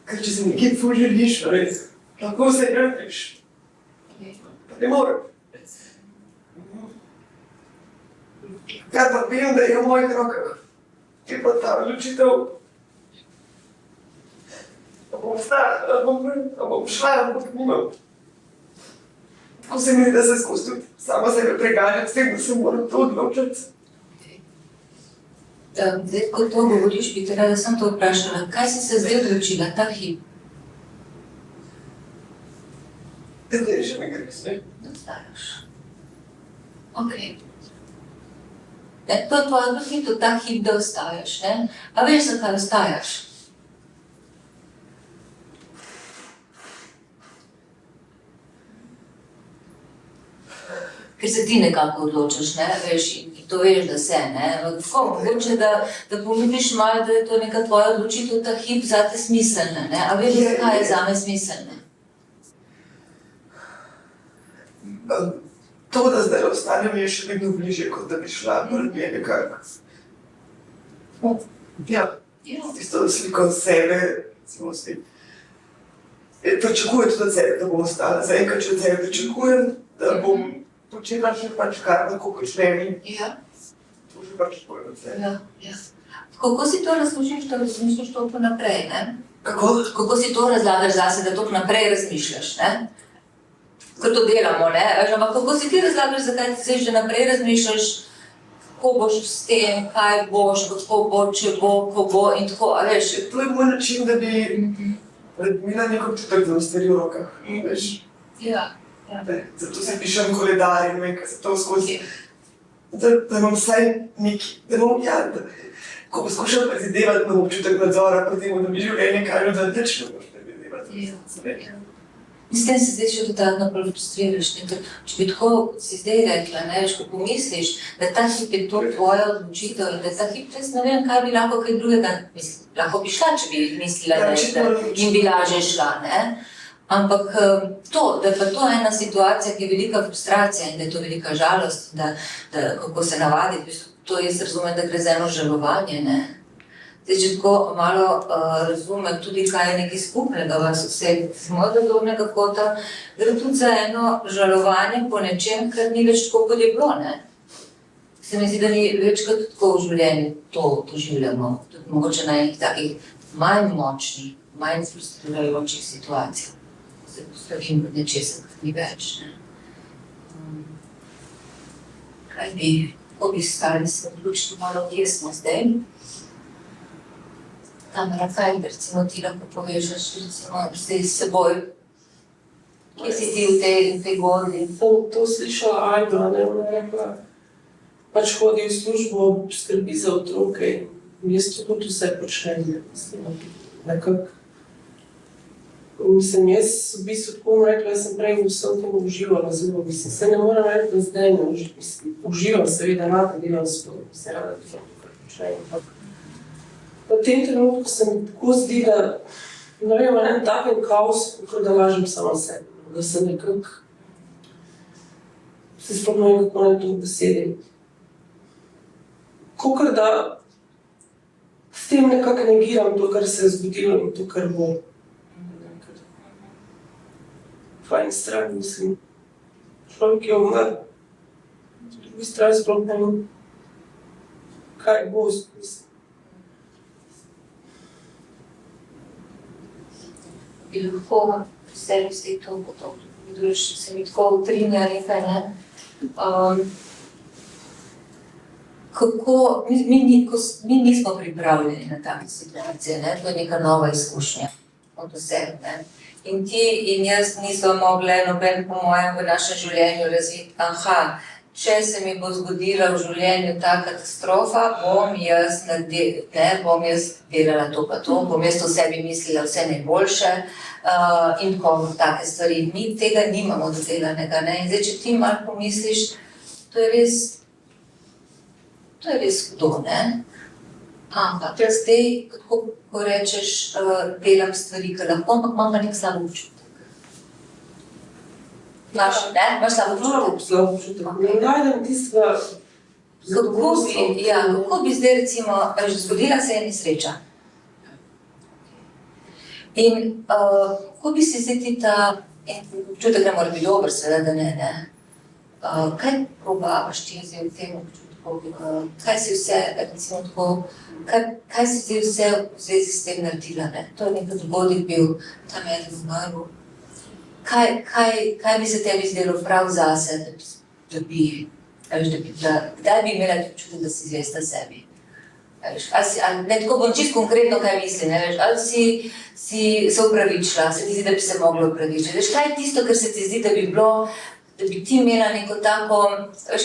ker če se nekaj ful želiš, res, lahko vse narediš. Pa ne morem. Kar pa vem, da je v mojih rokah, je pa ta odločitev, da bom šla, ampak nimam. Tako se mi zdi, da se skozi tudi sama sebe preganjam s tem, da se moram to odločiti. Zdaj, ko to govoriš, bi te rada samo to vprašala. Kaj si se zdaj odločila, ta hip? Da ne že ne gre vse. Da ostajaš. Okej. To je tvoja odločitev, ta hip, da ostajaš, ne? A veš, zakaj ostajaš? Ker se ti nekako odločaš, ne? Veš, in to veš, da se, ne? Tako, mogoče, da pomisliš malo, da je to neka tvoja odločitev, ta hip zate smiselna, ne? A veš, zakaj je zame smiselna? To, da zdaj ostanem, je še vedno bližje, kot da bi šla brnje nekako. Ja, tisto sliko sebe, recimo si. Pričakujem tudi od sebe, da bom ostala. Zaenkrat, če od sebe pričakujem, da bom počela še pač kar lahko počnem in to že pač pojem od sebe. Ja. Kako si to razložiš, da razmišljaš toliko naprej, ne? Kako? Kako si to razlagaš zase, da toliko naprej razmišljaš, ne? Ker to delamo, ne? Ampak kako si ti razlagaš, zakaj ti zdaj že naprej razmišljaš, kako boš s tem, kaj boš, kako bo, če bo, ko bo in tako, a veš? To je moj način, da bi imela nek občutek, da imam stvari v rokah, veš? Ja. Zato si pišem koledar in vem, kaj se to skozi. Da imam vsaj neki, da bom ko poskušam predvidevati, imam občutek nadzora, potem da mi življenje kaže, da nič ne boš predvidevati. In s tem se zdaj še dodatno frustriraš. Če bi tako, kot si zdaj rekla, ne, veš, ko pomisliš, da ta hip je to tvoja odločitev in da ta hip res ne vem, kaj bi lahko kaj drugega mislila. Lahko bi šla, če bi mislila, in bi lažje šla, ne. Ampak to, da je pa to ena situacija, ki je velika frustracija in da je to velika žalost, da kako se navadi, to jaz razumem, da gre za eno žalovanje, ne. Zdaj, če tako malo razumem tudi, kaj je nekaj skupnega vas vseh, z mojega zornega kota, gre tudi za eno žalovanje po nečem, kar ni več tako, kot je bilo, ne. Se mi zdi, da ni večkrat tako v življenju to doživljamo, tudi mogoče na enih takih manj močnih, manj frustrirajočih situacijah. Se postavim od nečesa, kar ni več, ne. Kaj bi, ko bi stali se odločili malo, kje smo zdaj? Tamara, kaj recimo ti lahko povežeš recimo zdaj s seboj? Kje si ti v tej godli? To slišala Ajda, ne, ona je rekla, pač hodi v službo, skrbi za otroke in jaz tudi vse počnem, nekako. Mislim, jaz v bistvu tako bom rekla, jaz sem prej vsem tem uživala zelo, mislim, se ne moram reči, da zdaj ne uživam, seveda rada delam spolu, se rada delam, kar počnem, ampak v tem trenutku se mi tako zdi, da ne vem, en takem kaosu, kot da lažem sama sebi, da se nekako se sploh ne vem, kako naj to besedim. Kakor da s tem nekako negiram to, kar se je zgodilo in to, kar bo. Fajn stran, mislim, človek je umrl, po drugi strani sploh ne vem, kaj bo, mislim. Bi lahko sebi zdaj to, vidiš, se mi tako utrinja nekaj, ne. Kako, mi nismo pripravljeni na take situacije, ne, to je neka nova izkušnja od vseh, ne. In ti in jaz nismo mogli noben po mojem v našem življenju razviti, če se mi bo zgodila v življenju ta katastrofa, bom jaz delala to pa to, bom jaz o sebi mislila vse najboljše in tako take stvari. Mi tega nimamo dodelanega, ne. In zdaj, če ti malo pomisliš, to je res hudo, ne. Ampak zdaj, ko rečeš, delam stvari, ki lahko, ampak imam pa nek slab občutek. Imaš slab občutek? Slab občutek. Ne najdem tistega zadovoljstva. Kako bi zdaj recimo, zgodila se je nesreča. In kako bi si zdaj ti ta občutek, ne mora biti dober, seveda, da ne. Kaj probavaš ti zdaj v tem občutku? Kaj si vse, recimo tako, kaj si ti vse v zvezi s tem naredila, ne? To je nekaj dogodek bil, tam je umrl. Kaj bi se tebi zdelo prav zase, kdaj bi imela občutek, da si zvesta sebi? Ne, tako bom čisto konkretno, kaj mislim, ne, ali si se upravičila, se ti zdi, da bi se mogla upravičiti. Kaj je tisto, kar se ti zdi, da bi bilo, da bi ti imela neko tako,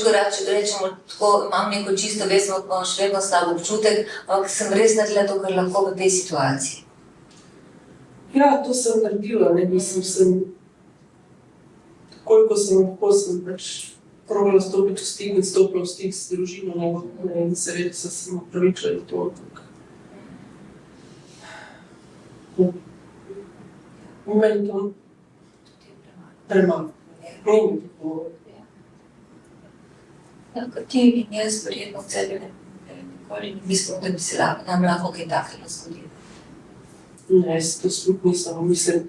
ko rečemo tako, imam neko čisto vesno, imam še vedno slab občutek, ampak sem res naredila to, kar lahko v tej situaciji. Ja, to sem naredila, ne, sem koliko sem lahko, sem pač probala stopiti v stik in stopila v stik s družino, ne, in se reči, da sem upravičila in to, ampak meni to premalo. Ker ti in jaz verjetno v sebi nikoli ne mislim, da bi se nam lahko kaj takega zgodilo. Ne, jaz to sploh nisem, mislim,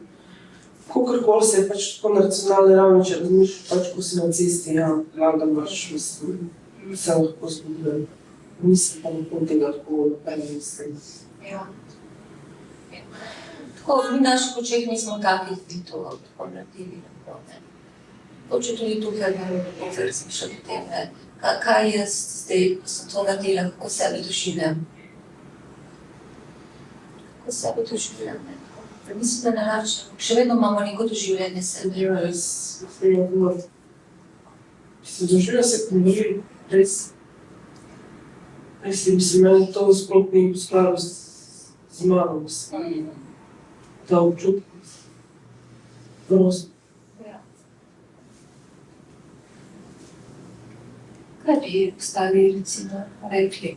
kakorkoli se je pač tako na racionalni ravni, če razmišljaš pač, ko si na cesti, lagam pač, mislim, se lahko zgodilo. Nisem pa nikoli tega tako naprej mislim. Ja. Tako, mi v naših očeh nismo takih, ki to tako naredili. Hoče tudi tukaj malo razmišljati o tem, ne. Kaj jaz zdaj, ko sem to naredila, kako sebe doživljam? Kako sebe doživljam, ne. Mislim, da naračam. Še vedno imamo neko doživljanje sebe. Ja, jaz doživljam se pomiril, res. Mislim, meni to sploh ni v skladu z mano, mislim. Ta občutek. Grozno. Kaj bi ostali, recimo, rekli?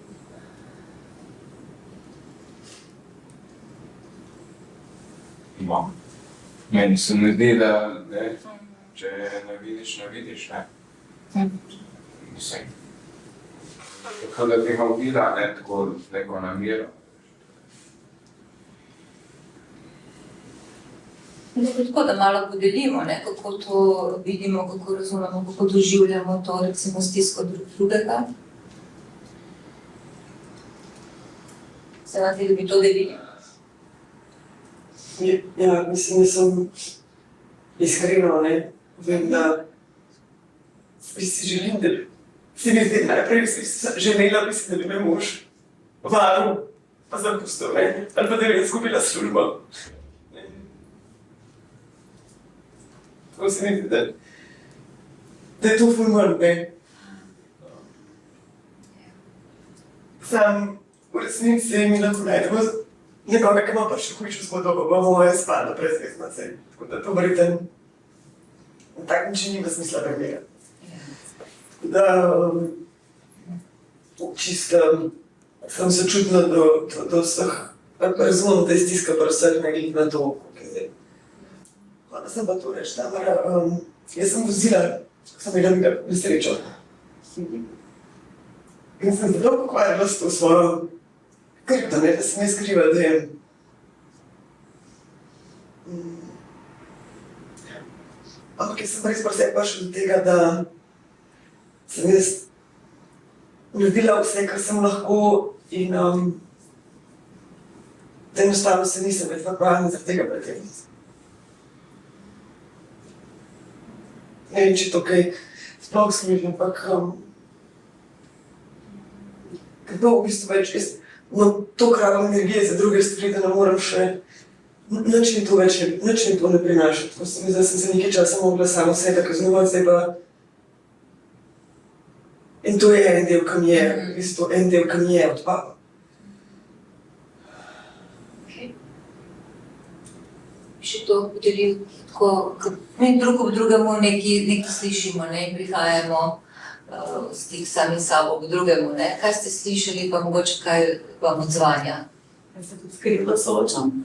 Meni se ne zdi, da če ne vidiš, ne. Mislim. Tako da bi ga ubila, ne, tako neko namero. Tako da malo podelimo, ne, kako to vidimo, kako razumemo, kako doživljamo to, recimo, stisko drugega. Se vam zdi, da bi to delili? Ja, mislim, da sem iskreno, ne, vem, da si želim, da si mi zdaj najprej želela, mislim, da bi me mož varil, pa zapustil, ne, ali pa da bi izgubila službo. Tako se mi zdi, da je to ful manj, ne. Sam v resnici mi lahko najdemo nekoga, ki ima pa še hujšo zgodbo, pa moja spada prezvezna se. Tako da to verjetno na tak način nima smisla premirati. Tako da čisto sem sočutna do vseh, razumem, da je stiska pri vseh, ne glede na to, kaj zdaj. Hvala sem pa to reči, Tamara, jaz sem vozila, ko sem imela nesrečo. In sem zelo pokvarjala s to svojo kripto, ne, da se ne skriva, da je. Ampak jaz sem res pri prišla do tega, da sem jaz naredila vse, kar sem lahko in da enostavno se nisem več pripravljena zaradi tega pretegniti. ne vem, če to kaj sploh služi, ampak kako v bistvu več, jaz imam toliko rabim energije za druge stvari, da ne morem še, nič mi to ne prinaša. Tako se mi zdaj, sem se nekaj časa mogla samo sebe kaznovati, zdaj pa in to je en del, ki mi je, v bistvu en del, ki mi je odpadel. Še to podelil, tako, mi drug ob drugemu nekaj slišimo, ne, in prihajamo stik sami s sabo k drugemu, ne. Kaj ste slišali, pa mogoče kaj vam odzvanja? Jaz se tudi s krivdo soočam.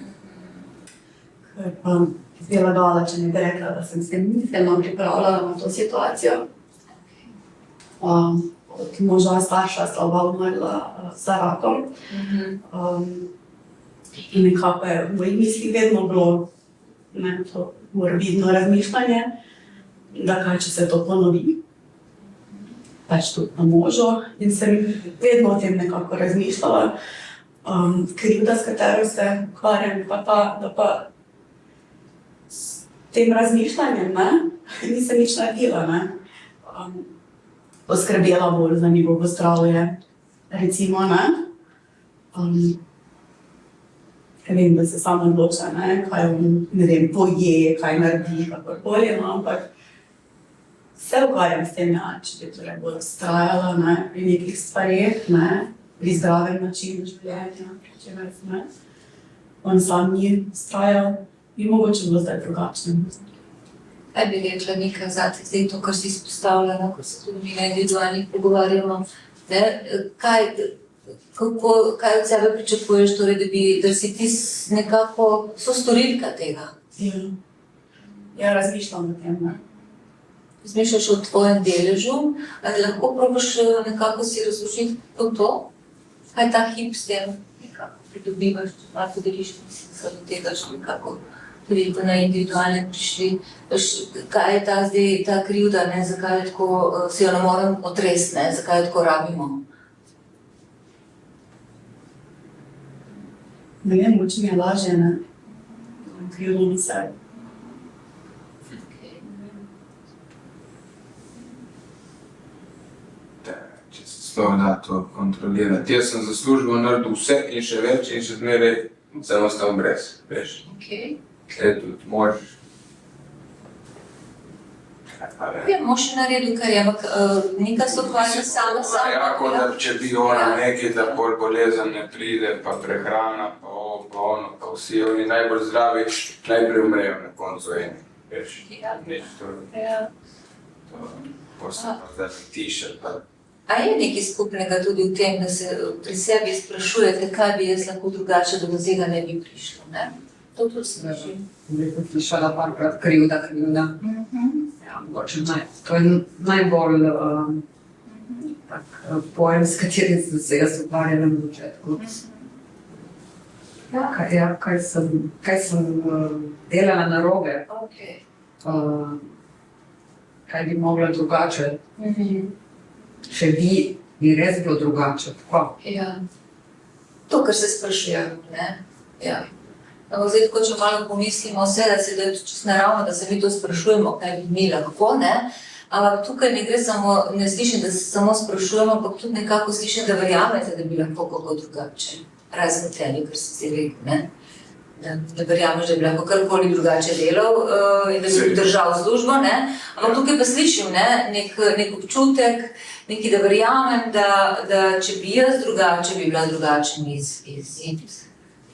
Ker pa zdela daleč, ne bi rekla, da sem se miselno pripravljala na to situacijo. Od moža starša sta oba umrla za rakom. In nekako je v mojih mislih vedno bilo to morbidno razmišljanje, da kaj, če se to ponovi. Pač tudi na možu. In sem vedno o tem nekako razmišljala. Krivda, s katero se ukvarjam, pa ta, da pa s tem razmišljanjem, nisem nič naredila, poskrbela bolj za njegovo zdravje, recimo, vem, da se sama odloča, kaj on, ne vem, poje, kaj naredi, kakorkoli, ampak se ukvarjam s tem, če bi torej bolj vztrajala pri nekih stvareh, pri zdravem načinu življenja, pri čemer on sam ni vztrajal, bi mogoče bilo zdaj drugačno. Kaj bi rekla nekaj zate, zdaj to, kar si izpostavljala, ko se tudi mi na individualnih pogovarjamo, ne, kaj od sebe pričakuješ, torej, da si ti nekako sostorilka tega? Ja, razmišljam o tem, Razmišljaš o tvojem deležu, ali lahko probaš nekako si razložiti to? Kaj ta hip s tem nekako pridobivaš, malo podeliš se do tega, že nekako tudi na individualne prišli. Kaj je ta zdaj, ta krivda, zakaj tako se jo ne morem otresti, zakaj jo tako rabimo? Ne vem, mogoče mi je lažje, krivdo mi sebi. Če se sploh da to kontrolirati. Jaz sem za službo naredil vse in še več in še zmeraj sem ostal brez, veš. Tle tudi mož. Ja, mož je naredil, kar je, ampak nekaj se ukvarja sama. Ja, kot da če bi ona nekaj, da bolj bolezen ne pride, pa prehrana, pa ovo, pa ono, pa vsi oni najbolj zdravi, najprej umrejo na koncu eni, veš. Nič to, pa se pa zdaj tiše, pa. A je nekaj skupnega tudi v tem, da se pri sebi sprašujete, kaj bi jaz lahko drugače, da do tega ne bi prišlo, ne? To tudi slišim. Bi slišala parkrat krivda. Ja, mogoče to je najbolj pojem, s katerim sem se jaz ukvarjala na začetku. Kaj sem delala narobe, kaj bi mogla drugače. Še bi res bilo drugače, tako? Ja. To, kar se sprašujemo, ne? Ja. Zdaj, tako, če malo pomislimo vse, da se je čisto naravno, da se mi to sprašujemo, kaj bi mi lahko, ne? Ampak tukaj ne gre samo, ne slišim, da se samo sprašujemo, ampak tudi nekako slišim, da verjamete, da bi lahko kako drugače. Razen tebe, kar si si rekel, ne? Da verjameš, da bi lahko karkoli drugače delal in da bi držal službo, ne? Ampak tukaj pa slišim, ne? Nek občutek, nekaj, da verjamem, da če bi jaz drugače, bi bila drugačen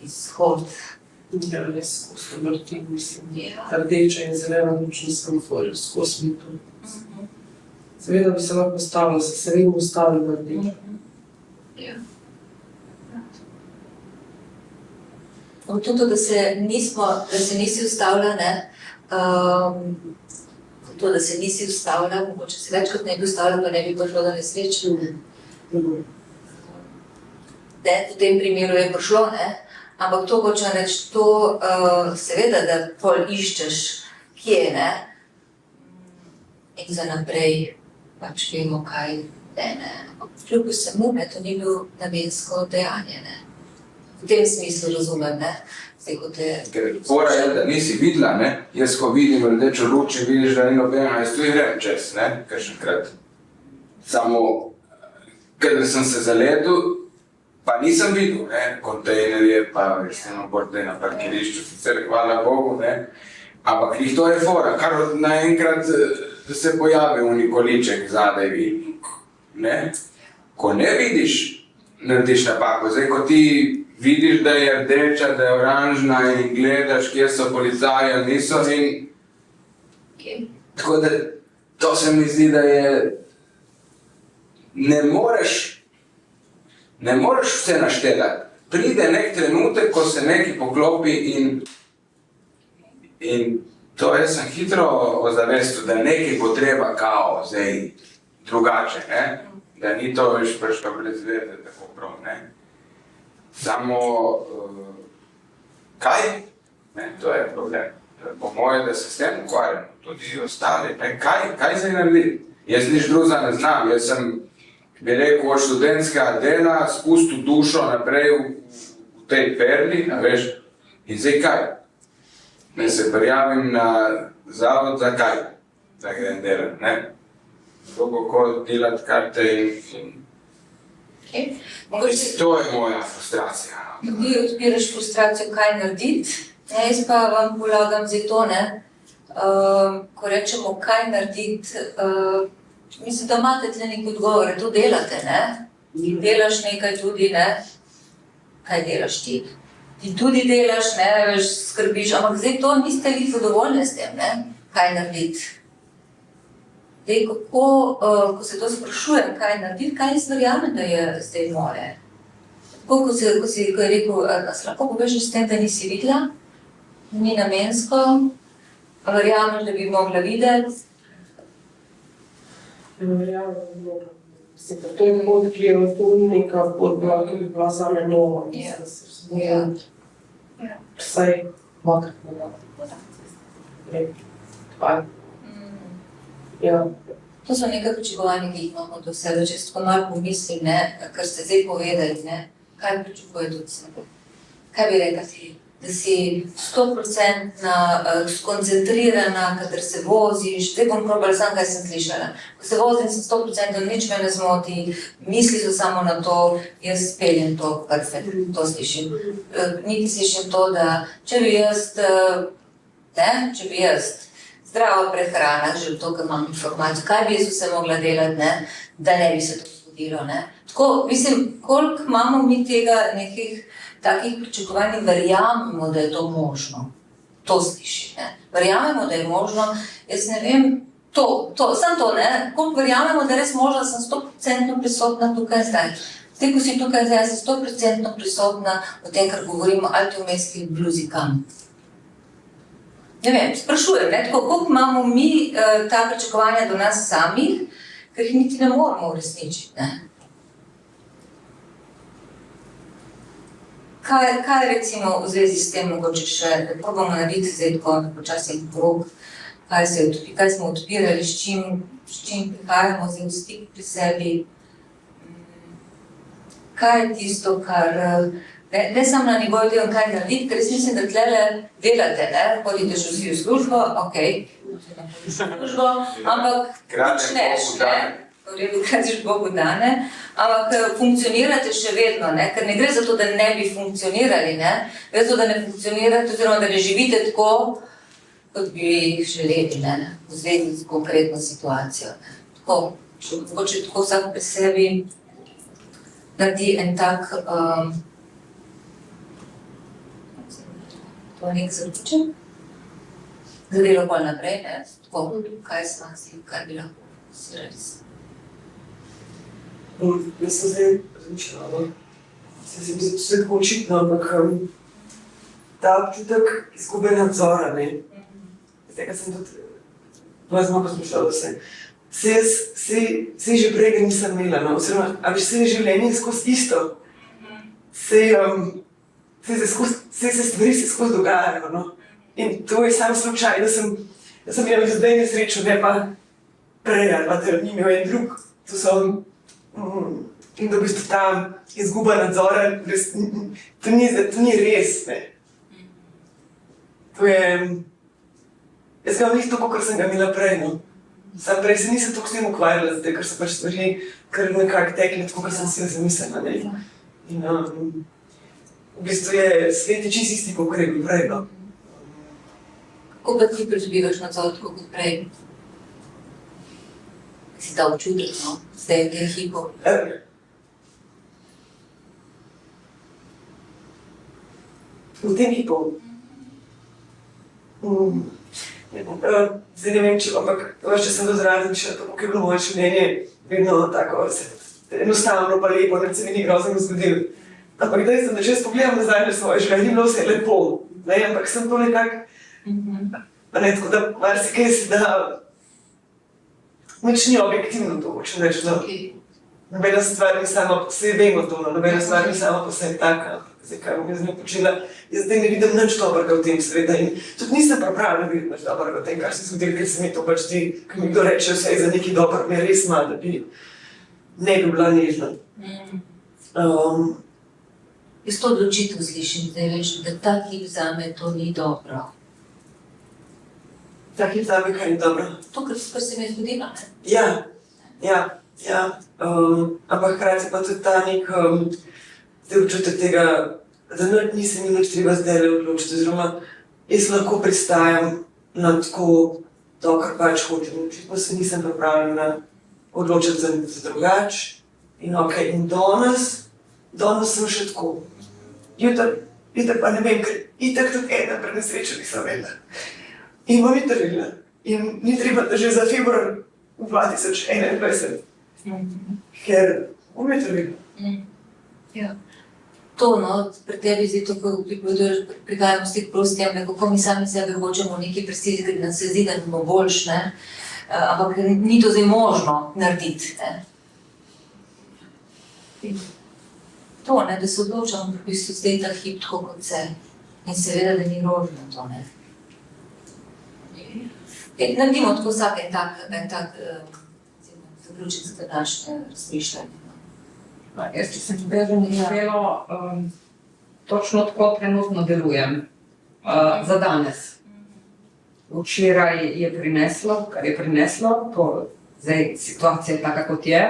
izhod. Ja, res skozi vrti, mislim, rdeča in zelena luč na semaforju, skozi mi to. Seveda bi se lahko ustavila, se vedno ustavila rdeča. Ja. Tudi to, da se nisi ustavila, ne, to, da se nisi ustavila, mogoče se večkrat ne bi ustavila, pa ne bi prišlo do nesreče. Ne, v tem primeru je prišlo, ne, ampak to hoče reči, to seveda, da pol iščeš, kje, ne, in za naprej pač vemo, kaj, ne, kljub vsemu, ne, to ni bilo namensko dejanje, ne. V tem smislu razumem, ne. Zdaj, kot je... Ker fora je, da nisi videla, ne? Jaz, ko vidim rdečo luč, vidiš, da ni nobena, jaz tu grem čez, ne? Kakšenkrat. Samo, kadar sem se zaletel, pa nisem videl, ne? Kontejnerje, pa veš, borde na parkirišču, sicer hvala Bogu, ne? Ampak jih to je fora, kar naenkrat se pojavi v količek zadaj, ne? Ko ne vidiš, narediš napako. Zdaj, ko ti vidiš, da je rdeča, da je oranžna in gledaš, kje so policaji, niso in... Tako da to se mi zdi, da je... Ne moreš vse naštevati. Pride nek trenutek, ko se nekaj poklopi in to jaz sem hitro ozavestil, da nekaj bo treba kao zdaj drugače, ne? Da ni to več prišlo brez vede, tako prav, ne? Samo, kaj? Ne, to je problem. Po moje, da se s tem ukvarjamo, tudi ostali, ne? Kaj zdaj narediti? Jaz nič drugega ne znam, jaz sem, bi rekel, od študentskega dela spustil dušo naprej v tej perli, a veš, in zdaj kaj? Ne se prijavim na zavod za kaj? Da grem delati, ne? Dolgo kot delati karte in... To je moja frustracija. Ti odpiraš frustracijo, kaj narediti, jaz pa vam polagam zdaj to, ne? Ko rečemo, kaj narediti, mislim, da imate tle nek odgovore, to delate, ne? Delaš nekaj tudi, ne? Kaj delaš ti? Ti tudi delaš, ne, veš, skrbiš, ampak zdaj to niste vi zadovoljni s tem, ne? Kaj narediti? Zdaj, kako, ko se to sprašujem, kaj narediti, kaj jaz verjamem, da je zdaj more? Tako, ko je rekel, nas lahko povežeš s tem, da nisi videla, ni namensko, verjameš, da bi mogla videti. Verjamem, da bi mogla. Mislim, da to je pot, ki je to neka pot, ki bi bila zame nova. Mislim, da se vzbojim vsaj dvakrat na dan. Ja. To so nekaj pričakovanj, ki jih imamo do sebe, če se tako malo pomislim, ne, kar ste zdaj povedali, ne, kaj pričakujete od sebe? Kaj bi rekla ti? Da si 100% skoncentrirana, kadar se voziš, zdaj bom probala samo, kaj sem slišala. Ko se vozim, sem 100%, nič me ne zmoti, misli so samo na to, jaz peljem to, perfekt, to slišim. Niti slišim to, da če bi jaz zdrava prehrana, že to, ker imam informacijo, kaj bi jaz vse mogla delati, ne, da ne bi se to zgodilo, ne. Tako, mislim, koliko imamo mi tega nekih takih pričakovanj in verjamemo, da je to možno. To sliši, ne. Verjamemo, da je možno, jaz ne vem, samo to, ne, koliko verjamemo, da je res možno, da sem 100% prisotna tukaj zdaj. Zdaj, ko si tukaj zdaj, sem 100% prisotna v tem, kar govorimo, ali ti vmes ki bluzi kam. Ne vem, sprašujem, ne, tako, koliko imamo mi ta pričakovanja do nas samih, ker jih niti ne moramo uresničiti, ne. Kaj recimo v zvezi s tem mogoče še, da probamo narediti zdaj tako počasih krog, kaj smo odpirali, s čim prihajamo zdaj v stik pri sebi, kaj je tisto, kar, ne samo na nivoju tega, kaj narediti, ker jaz mislim, da tlele delate, ne, hodite že vsi v službo, okej, ampak počneš, ne. V redu, kratiš Bogu dane, ampak funkcionirate še vedno, ne? Ker ne gre za to, da ne bi funkcionirali, ne? Gre za to, da ne funkcionirate oziroma da ne živite tako, kot bi želeli, ne? V zvezi s konkretno situacijo. Tako, mogoče tako vsak pri sebi naredi en tak, to je nek zaključek, za delo bolj naprej, ne? Tako, kaj sem si, kaj bi lahko si realisal. Jaz sem zdaj razmišljala, se mi zdi vse tako očitno, ampak ta občutek izgube nadzora, ne. Zdaj, kad sem tudi vas malo poslušala vse. Sej že prej ga nisem imela, no, oziroma, a veš, sej življenje je skozi isto. Sej se stvari se skozi dogajajo, no. In to je sam slučaj, da sem imela zdaj nesrečo, ne pa prej, ali pa da ni imel en drug. To so in da v bistvu ta izguba nadzora, to ni res, ne. To je, jaz ga imam isto, kot sem ga imela prej, no. Sam prej se nisem toliko s tem ukvarjala, zdaj, ker so pač stvari kar nekako tekle, tako kot sem si jo zamislila, ne. In v bistvu je svet je čisto isti, kot je bil prej, no. Kako pa ti preživivaš nadzor, tako kot prej? Si ta občutek, no? Zdaj v tem hipu. V tem hipu. Zdaj ne vem, ampak če sem dozrazen, če tako, ki je bilo moje življenje, vedno tako enostavno pa lepo, da se mi ni grozno zgodilo. Ampak dejstvo, da če jaz pogledam nazaj na svoje življenje, ni bilo vse lepo, ne, ampak sem to nekako, ne, tako da marsikaj se da, nič ni objektivno to, hočem reči, no. Nobena stvar ni sama po sebi, vemo to, no, nobena stvar ni sama po sebi taka, zdaj, kaj bom jaz z njo počela, jaz zdaj ne vidim nič dobrega v tem sveta in tudi nisem pripravljena videti nič dobrega v tem, kar se zgodilo, ker se mi to pač ti, ko mi kdo reče vse za nekaj dobro, me res ima, da bi ne bi bila nežna. Jaz to odločitev slišim, zdaj veš, da ta hip zame to ni dobro. Ta hip zame, kar ni dobro. To, kar se mi je zgodilo, ne? Ja. Ampak hkrati pa tudi ta nek občutek tega, da nisem mi nič treba zdaj odločiti, oziroma jaz lahko pristajam na tako to, kar pač hočem. Očitno se nisem pripravljena odločiti za drugače. In okej, in danes sem še tako. Jutri pa ne vem, ker itak tudi ena pred nesrečo nisem vedela. In bom jutri vedela. In ni treba, da že za februar 2021. Ker bom jutri vedela. Ja. To, no, pri tebi zdaj to, ko prihajamo s teh prostjem, kako mi sami sebe hočemo nekaj presiti, ker nam se zdi, da bomo boljš, ne? Ampak ni to zdaj možno narediti, ne? To, ne, da se odločamo v bistvu zdaj ta hip tako kot se. In seveda, da ni rožno to, ne. Naredimo tako vsak en tak zaključek za današnje razmišljanje. Jaz, če sem bežen delo, točno tako trenutno delujem. Za danes. Včeraj je prineslo, kar je prineslo, to zdaj situacija je taka, kot je.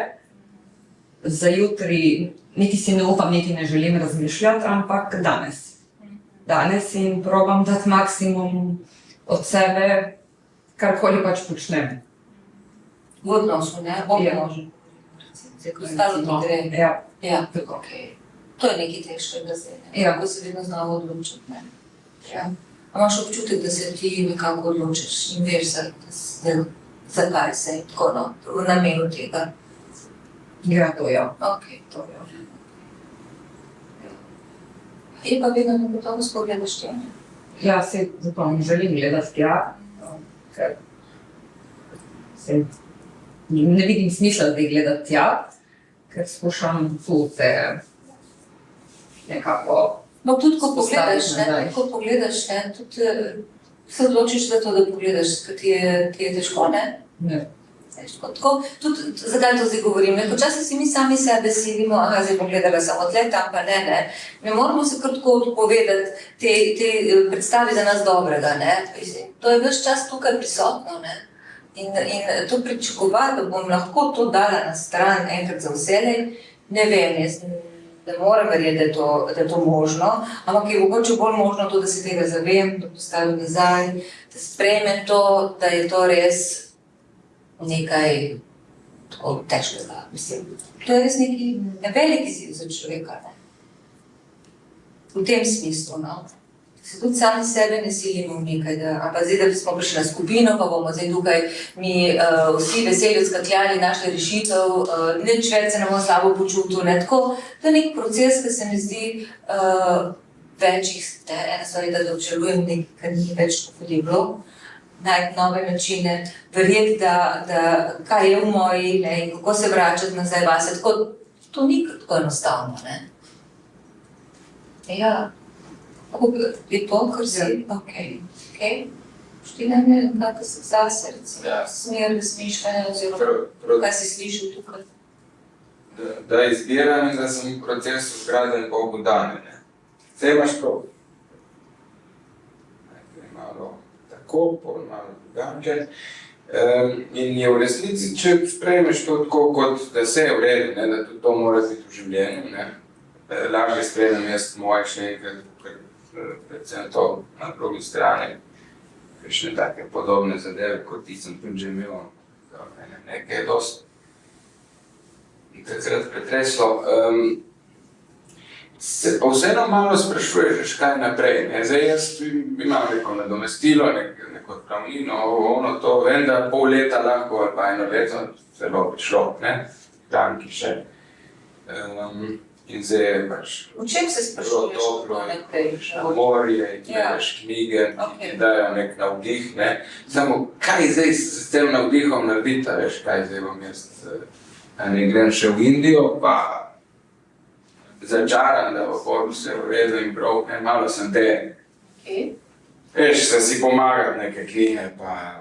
Za jutri niti si ne upam, niti ne želim razmišljati, ampak danes. Danes in probam dati maksimum od sebe, karkoli pač počnem. V odnosu, ne? Obnožen. Ko stalo to gre. Ja, okej. To je nekaj težkega zdaj, ne? Kako se vedno znamo odločiti, ne? Ja. A imaš občutek, da se ti nekako odločiš in veš, zakaj se je tako, no, v namenu tega? Ja, to je. Okej, to je. Je pa vedno negotovost, ko gledaš tja, ne? Ja, se zato ne želim gledati tja, ker ne vidim smisla, da gledati tja, ker skušam tu se nekako No, tudi ko pogledaš, ne, tudi se odločiš za to, da pogledaš, ker ti je težko, ne? Ne. Tako, tudi, zakaj to zdaj govorim? Počasih si mi sami sebe silimo, zdaj bom gledala samo tle, tam pa ne. Ne moramo se kar tako odpovedati te predstavi za nas dobrega, ne. To je ves čas tukaj prisotno, ne. In to pričakovati, da bom lahko to dala na stran enkrat za vselej, ne vem, jaz ne morem verjeti, da je to možno, ampak je mogoče bolj možno to, da se tega zavem, da postavim nazaj, da sprejmem to, da je to res nekaj tako težkega, mislim. To je res neki velik izziv za človeka, ne. V tem smislu, no. Se tudi sami sebe ne silimo v nekaj, pa zdaj, da smo prišli na skupino, pa bomo zdaj tukaj mi vsi veseli odskakljali našli rešitev, nič več se ne bomo slabo počutil, ne, tako. To je nek proces, ki se mi zdi večjih, ena stvar je, da obžalujem nekaj, kar ni več kot je bilo, najti nove načine, verjeti, da kaj je v moji, ne, in kako se vračati nazaj vase, tako, to ni tako enostavno, ne. Ja. Je to, kar si, okej. Štinam je nekako zase, recimo, smer razmišljanja oziroma kaj si slišal tukaj. Da izbiram in da sem v procesu zgraden Bogu dane, ne. Vse imaš prav. malo tako, pol malo drugače. In je v resnici, če sprejmeš to tako, kot da se je v redu, ne, da tudi to mora biti v življenju, ne. Lažje sprejmem jaz moje še enkrat, ker predvsem to na drugi strani, kakšne take podobne zadeve, kot ti sem tudi že imel, nekaj je dosti takrat pretreslo. Se pa vseeno malo sprašuješ, kaj naprej, ne. Zdaj jaz imam neko nadomestilo, neko odpravnino, ono to, vem, da pol leta lahko ali pa 1 leto celo prišlo, ne, tanki še. In zdaj je pač V čem se sprašuješ toplo, naprej? morje, gledaš knjige, ki ti dajo nek navdih, ne. Samo kaj zdaj s tem navdihom narediti, a veš, kaj zdaj bom jaz, a ne grem še v Indijo, pa začaran, da bo pol vse v redu in prav, ne, malo sem te, veš, sem si pomagal neke knjige, pa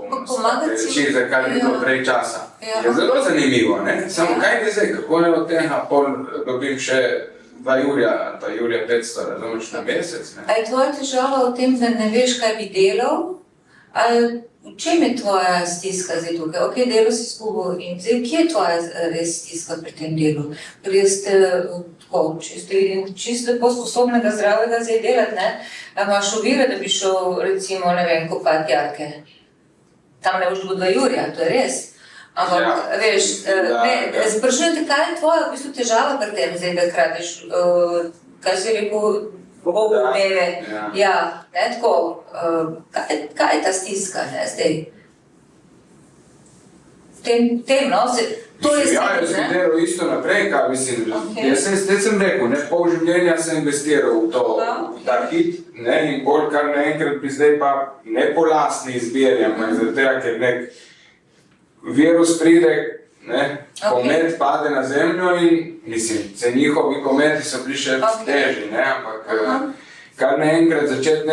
Pomagati si? reči, zakaj bi bilo prej časa. Ja. Je zelo zanimivo, ne? Samo kaj bi zdaj, kako ne od tega pol dobim še 2 jurja, ali pa jurja 500, razumeš, na mesec, ne? A je tvoja težava v tem, da ne veš, kaj bi delal? Ali v čem je tvoja stiska zdaj tukaj? Ok, delo si izgubil in zdaj, kje je tvoja res stiska pri tem delu? Ker jaz te tako, čisto lepo sposobnega, zdravega zdaj delati, ne? A imaš ovire, da bi šel, recimo, ne vem, kopati jarke? Tam ne boš dobil 2 jurja, to je res. Ampak, Ja. veš, Ja. sprašujem te, kaj je tvoja v bistvu težava pri tem zdaj, da kratiš, kaj si rekel, Bogu Da. dneve. Ja. Ja, ne, tako, kaj je ta stiska, ne, zdaj? Tem, no, to je Ja, jaz stres, bi ne? delal isto naprej, kaj mislim. Okej. Jaz sem rekel, ne, pol življenja sem investiral v to, v ta hit, ne, in bolj kar naenkrat bi zdaj pa ne po lastni izbiri, ampak zaradi tega, ker nek virus pride, ne, komet pade na zemljo in, mislim, se njihovi kometi so bili še težji, ne, ampak kar naenkrat začeti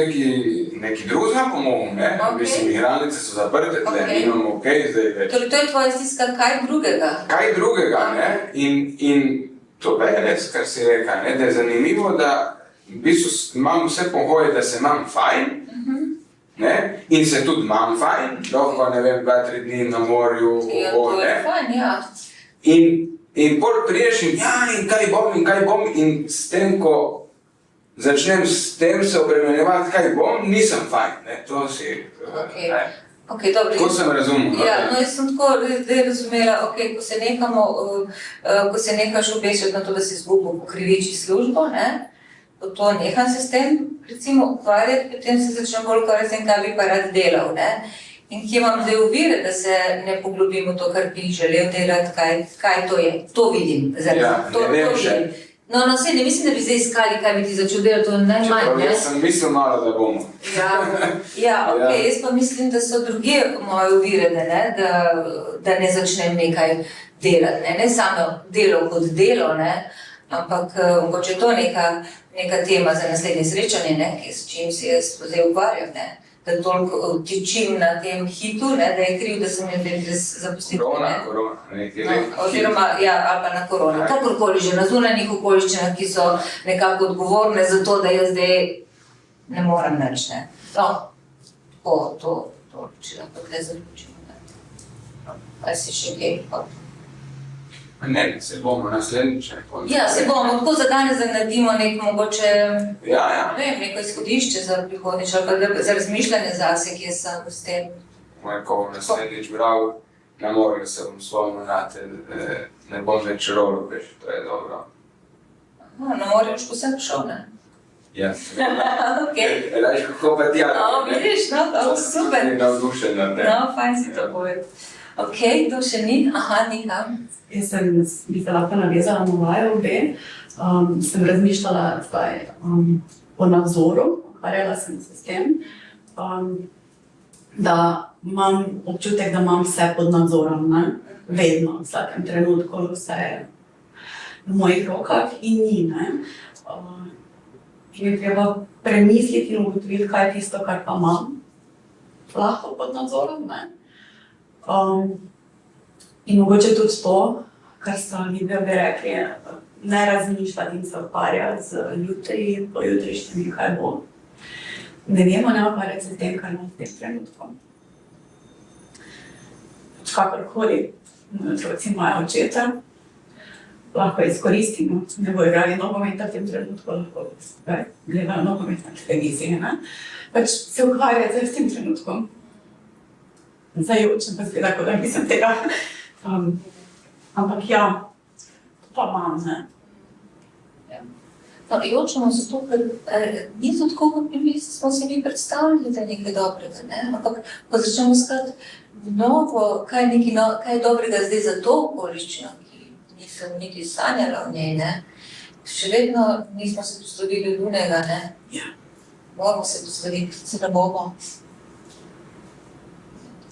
neki drugega pomogel, ne, mislim, igralnice so zaprte tle, nimamo zdaj več. Torej, to je tvoja stiska, kaj drugega? Kaj drugega, ne? In to pa je res, kar si rekel, ne? Da je zanimivo, da v bistvu imam vse pogoje, da se imam fajn, ne? In se tudi imam fajn, lahko, ne vem, 2-3 dni na morju, Ja, to je fajn, ja. In bolj priješ in kaj bom, in s tem, ko začnem s tem se obremenjevati, kaj bom, nisem fajn, ne? To si, Okej. ne? Ok, dobro. Tako sem razumel. Ja, no jaz sem tako zdaj razumela, okay, ko se nehaš obešati na to, da si izgubil po kriviči službo, ne, to neham se s tem, recimo, ukvarjati, potem se začnem bolj ukvarjati s tem, kaj bi pa rad delal, ne. In kje imam zdaj ovire, da se ne poglobim v to, kar bi želel delati, kaj to je, to vidim. Ja, ne vem še. No, saj ne mislim, da bi zdaj iskali, kaj bi ti začel delati, to je najmanj, Čeprav ne. jaz sem mislil malo, da bomo. Ja, ok, jaz pa mislim, da so druge moje ovire, ne, da ne začnem nekaj delati, ne samo delo kot delo, ne, ampak mogoče je to neka tema za naslednje srečanje, ne, s čim se jaz zdaj ukvarjam, ne, da toliko tičim na tem hitu, ne, da je kriv, da sem imel zaposlitev, ne. Korona, nekaj No, oziroma, ja, ali pa na korona, kakorkoli že, na zunanjih okoliščinah, ki so nekako odgovorne za to, da jaz zdaj ne morem nič, ne. No, tako, to, če lahko tukaj zaključimo, ne. Ali si še kaj? Ne, se bomo naslednjič. Ja, se bomo, tako za danes naredimo nek mogoče, Ja. ne vem, neko izhodišče za prihodnjič, ali pa za razmišljanje zase, kje sem s tem. Ko bom naslednjič bral, na morju se bom spomnil na te, ne bom več rolil, veš, to je dobro. Na morju už posem šel, ne? Ja. Ok. Lajš, kako pa tja? No, vidiš, no, super. Sem navdušen na te. No, fajn si to povedal. Ok, to še ni? Aha, nikam. Jaz bi se lahko navezala na vaju obe. Sem razmišljala o nadzoru, ukvarjala sem se s tem, da imam občutek, da imam vse pod nadzorom, ne? Vedno, v vsakem trenutku, vse je v mojih rokah in ni, ne? In je treba premisliti in ugotoviti, kaj je tisto, kar pa imam lahko pod nadzorom, ne? In mogoče tudi to, kar so ljudje bi rekli, ne razmišljati in se ukvarjati z jutri, pojutrišnjim, kaj bo. ne vemo, ne ukvarjati se s tem, kar imamo v tem trenutku. Kakorkoli, otroci imajo očeta, lahko izkoristimo, ne bojo igrali nogometa v tem trenutku, lahko gledajo nogomet na televiziji, ne? Pač se ukvarjate s tem trenutkom. Zajočem pa zgleda, kot da nisem tega. Ampak ja, to pa imam, ne. No, jočemo zato, ker ni to tako, kot smo si mi predstavljali, da je nekaj dobrega, ne? Ampak ko začnemo iskati novo, kaj je dobrega zdaj za to okoliščino, ki nisem niti sanjala v njej, ne? Še vedno nismo se poslovili lunega, ne? Ja. Moramo se posloviti, se ne bomo.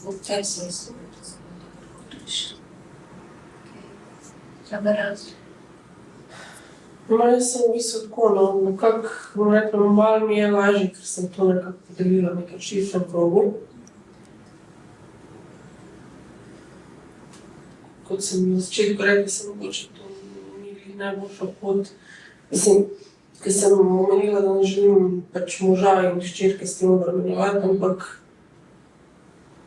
V tem smislu, da se bomo dobro rešili. Treba različno. No, jaz sem v bistvu tako, no, nekako, bom rekla, malo mi je lažje, ker sem to nekako podelila v nekem širšem krogu. Kot sem na začetku rekla, sem mogoče to ni najboljša pot. Mislim, ker sem omenila, da ne želim pač moža in hčerke s tem obremenjevati, ampak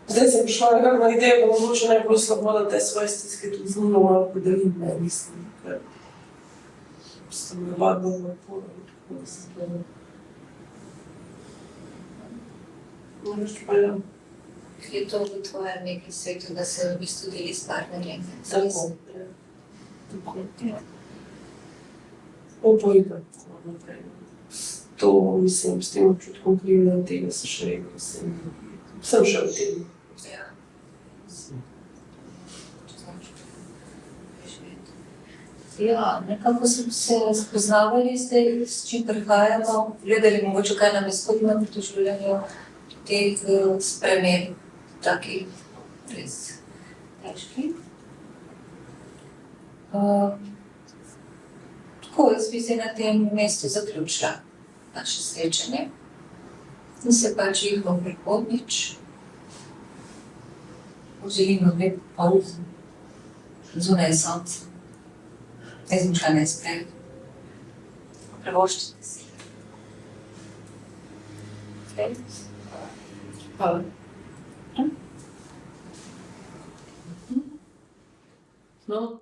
zdaj sem prišla nekako na idejo, da mogoče najbolj slabo, da te svoje stiske tudi z njima malo podelim, ne, mislim, ker sem navadno v oporo in tako da se gledam. Moraš pa ja. Je to v tvojem nekem svetu, da se v bistvu deli s partnerjem? Tako, ja. Tako. Obojga, tako naprej. To, mislim, s tem občutkom krivda, tega se še vedno sem še v tem. Ja. Ja, nekako smo se spoznavali zdaj, s čim prihajamo, gledali mogoče, kaj nam je skupno pri doživljanju teh sprememb, takih res težkih. Tako, jaz bi se na tem mestu zaključila naše srečanje in se pač jihom prihodnič. Želimo lep popoldne, zunaj je sonce. Nezmučane sprejeti. Privoščite si. Okay. Hvala. No,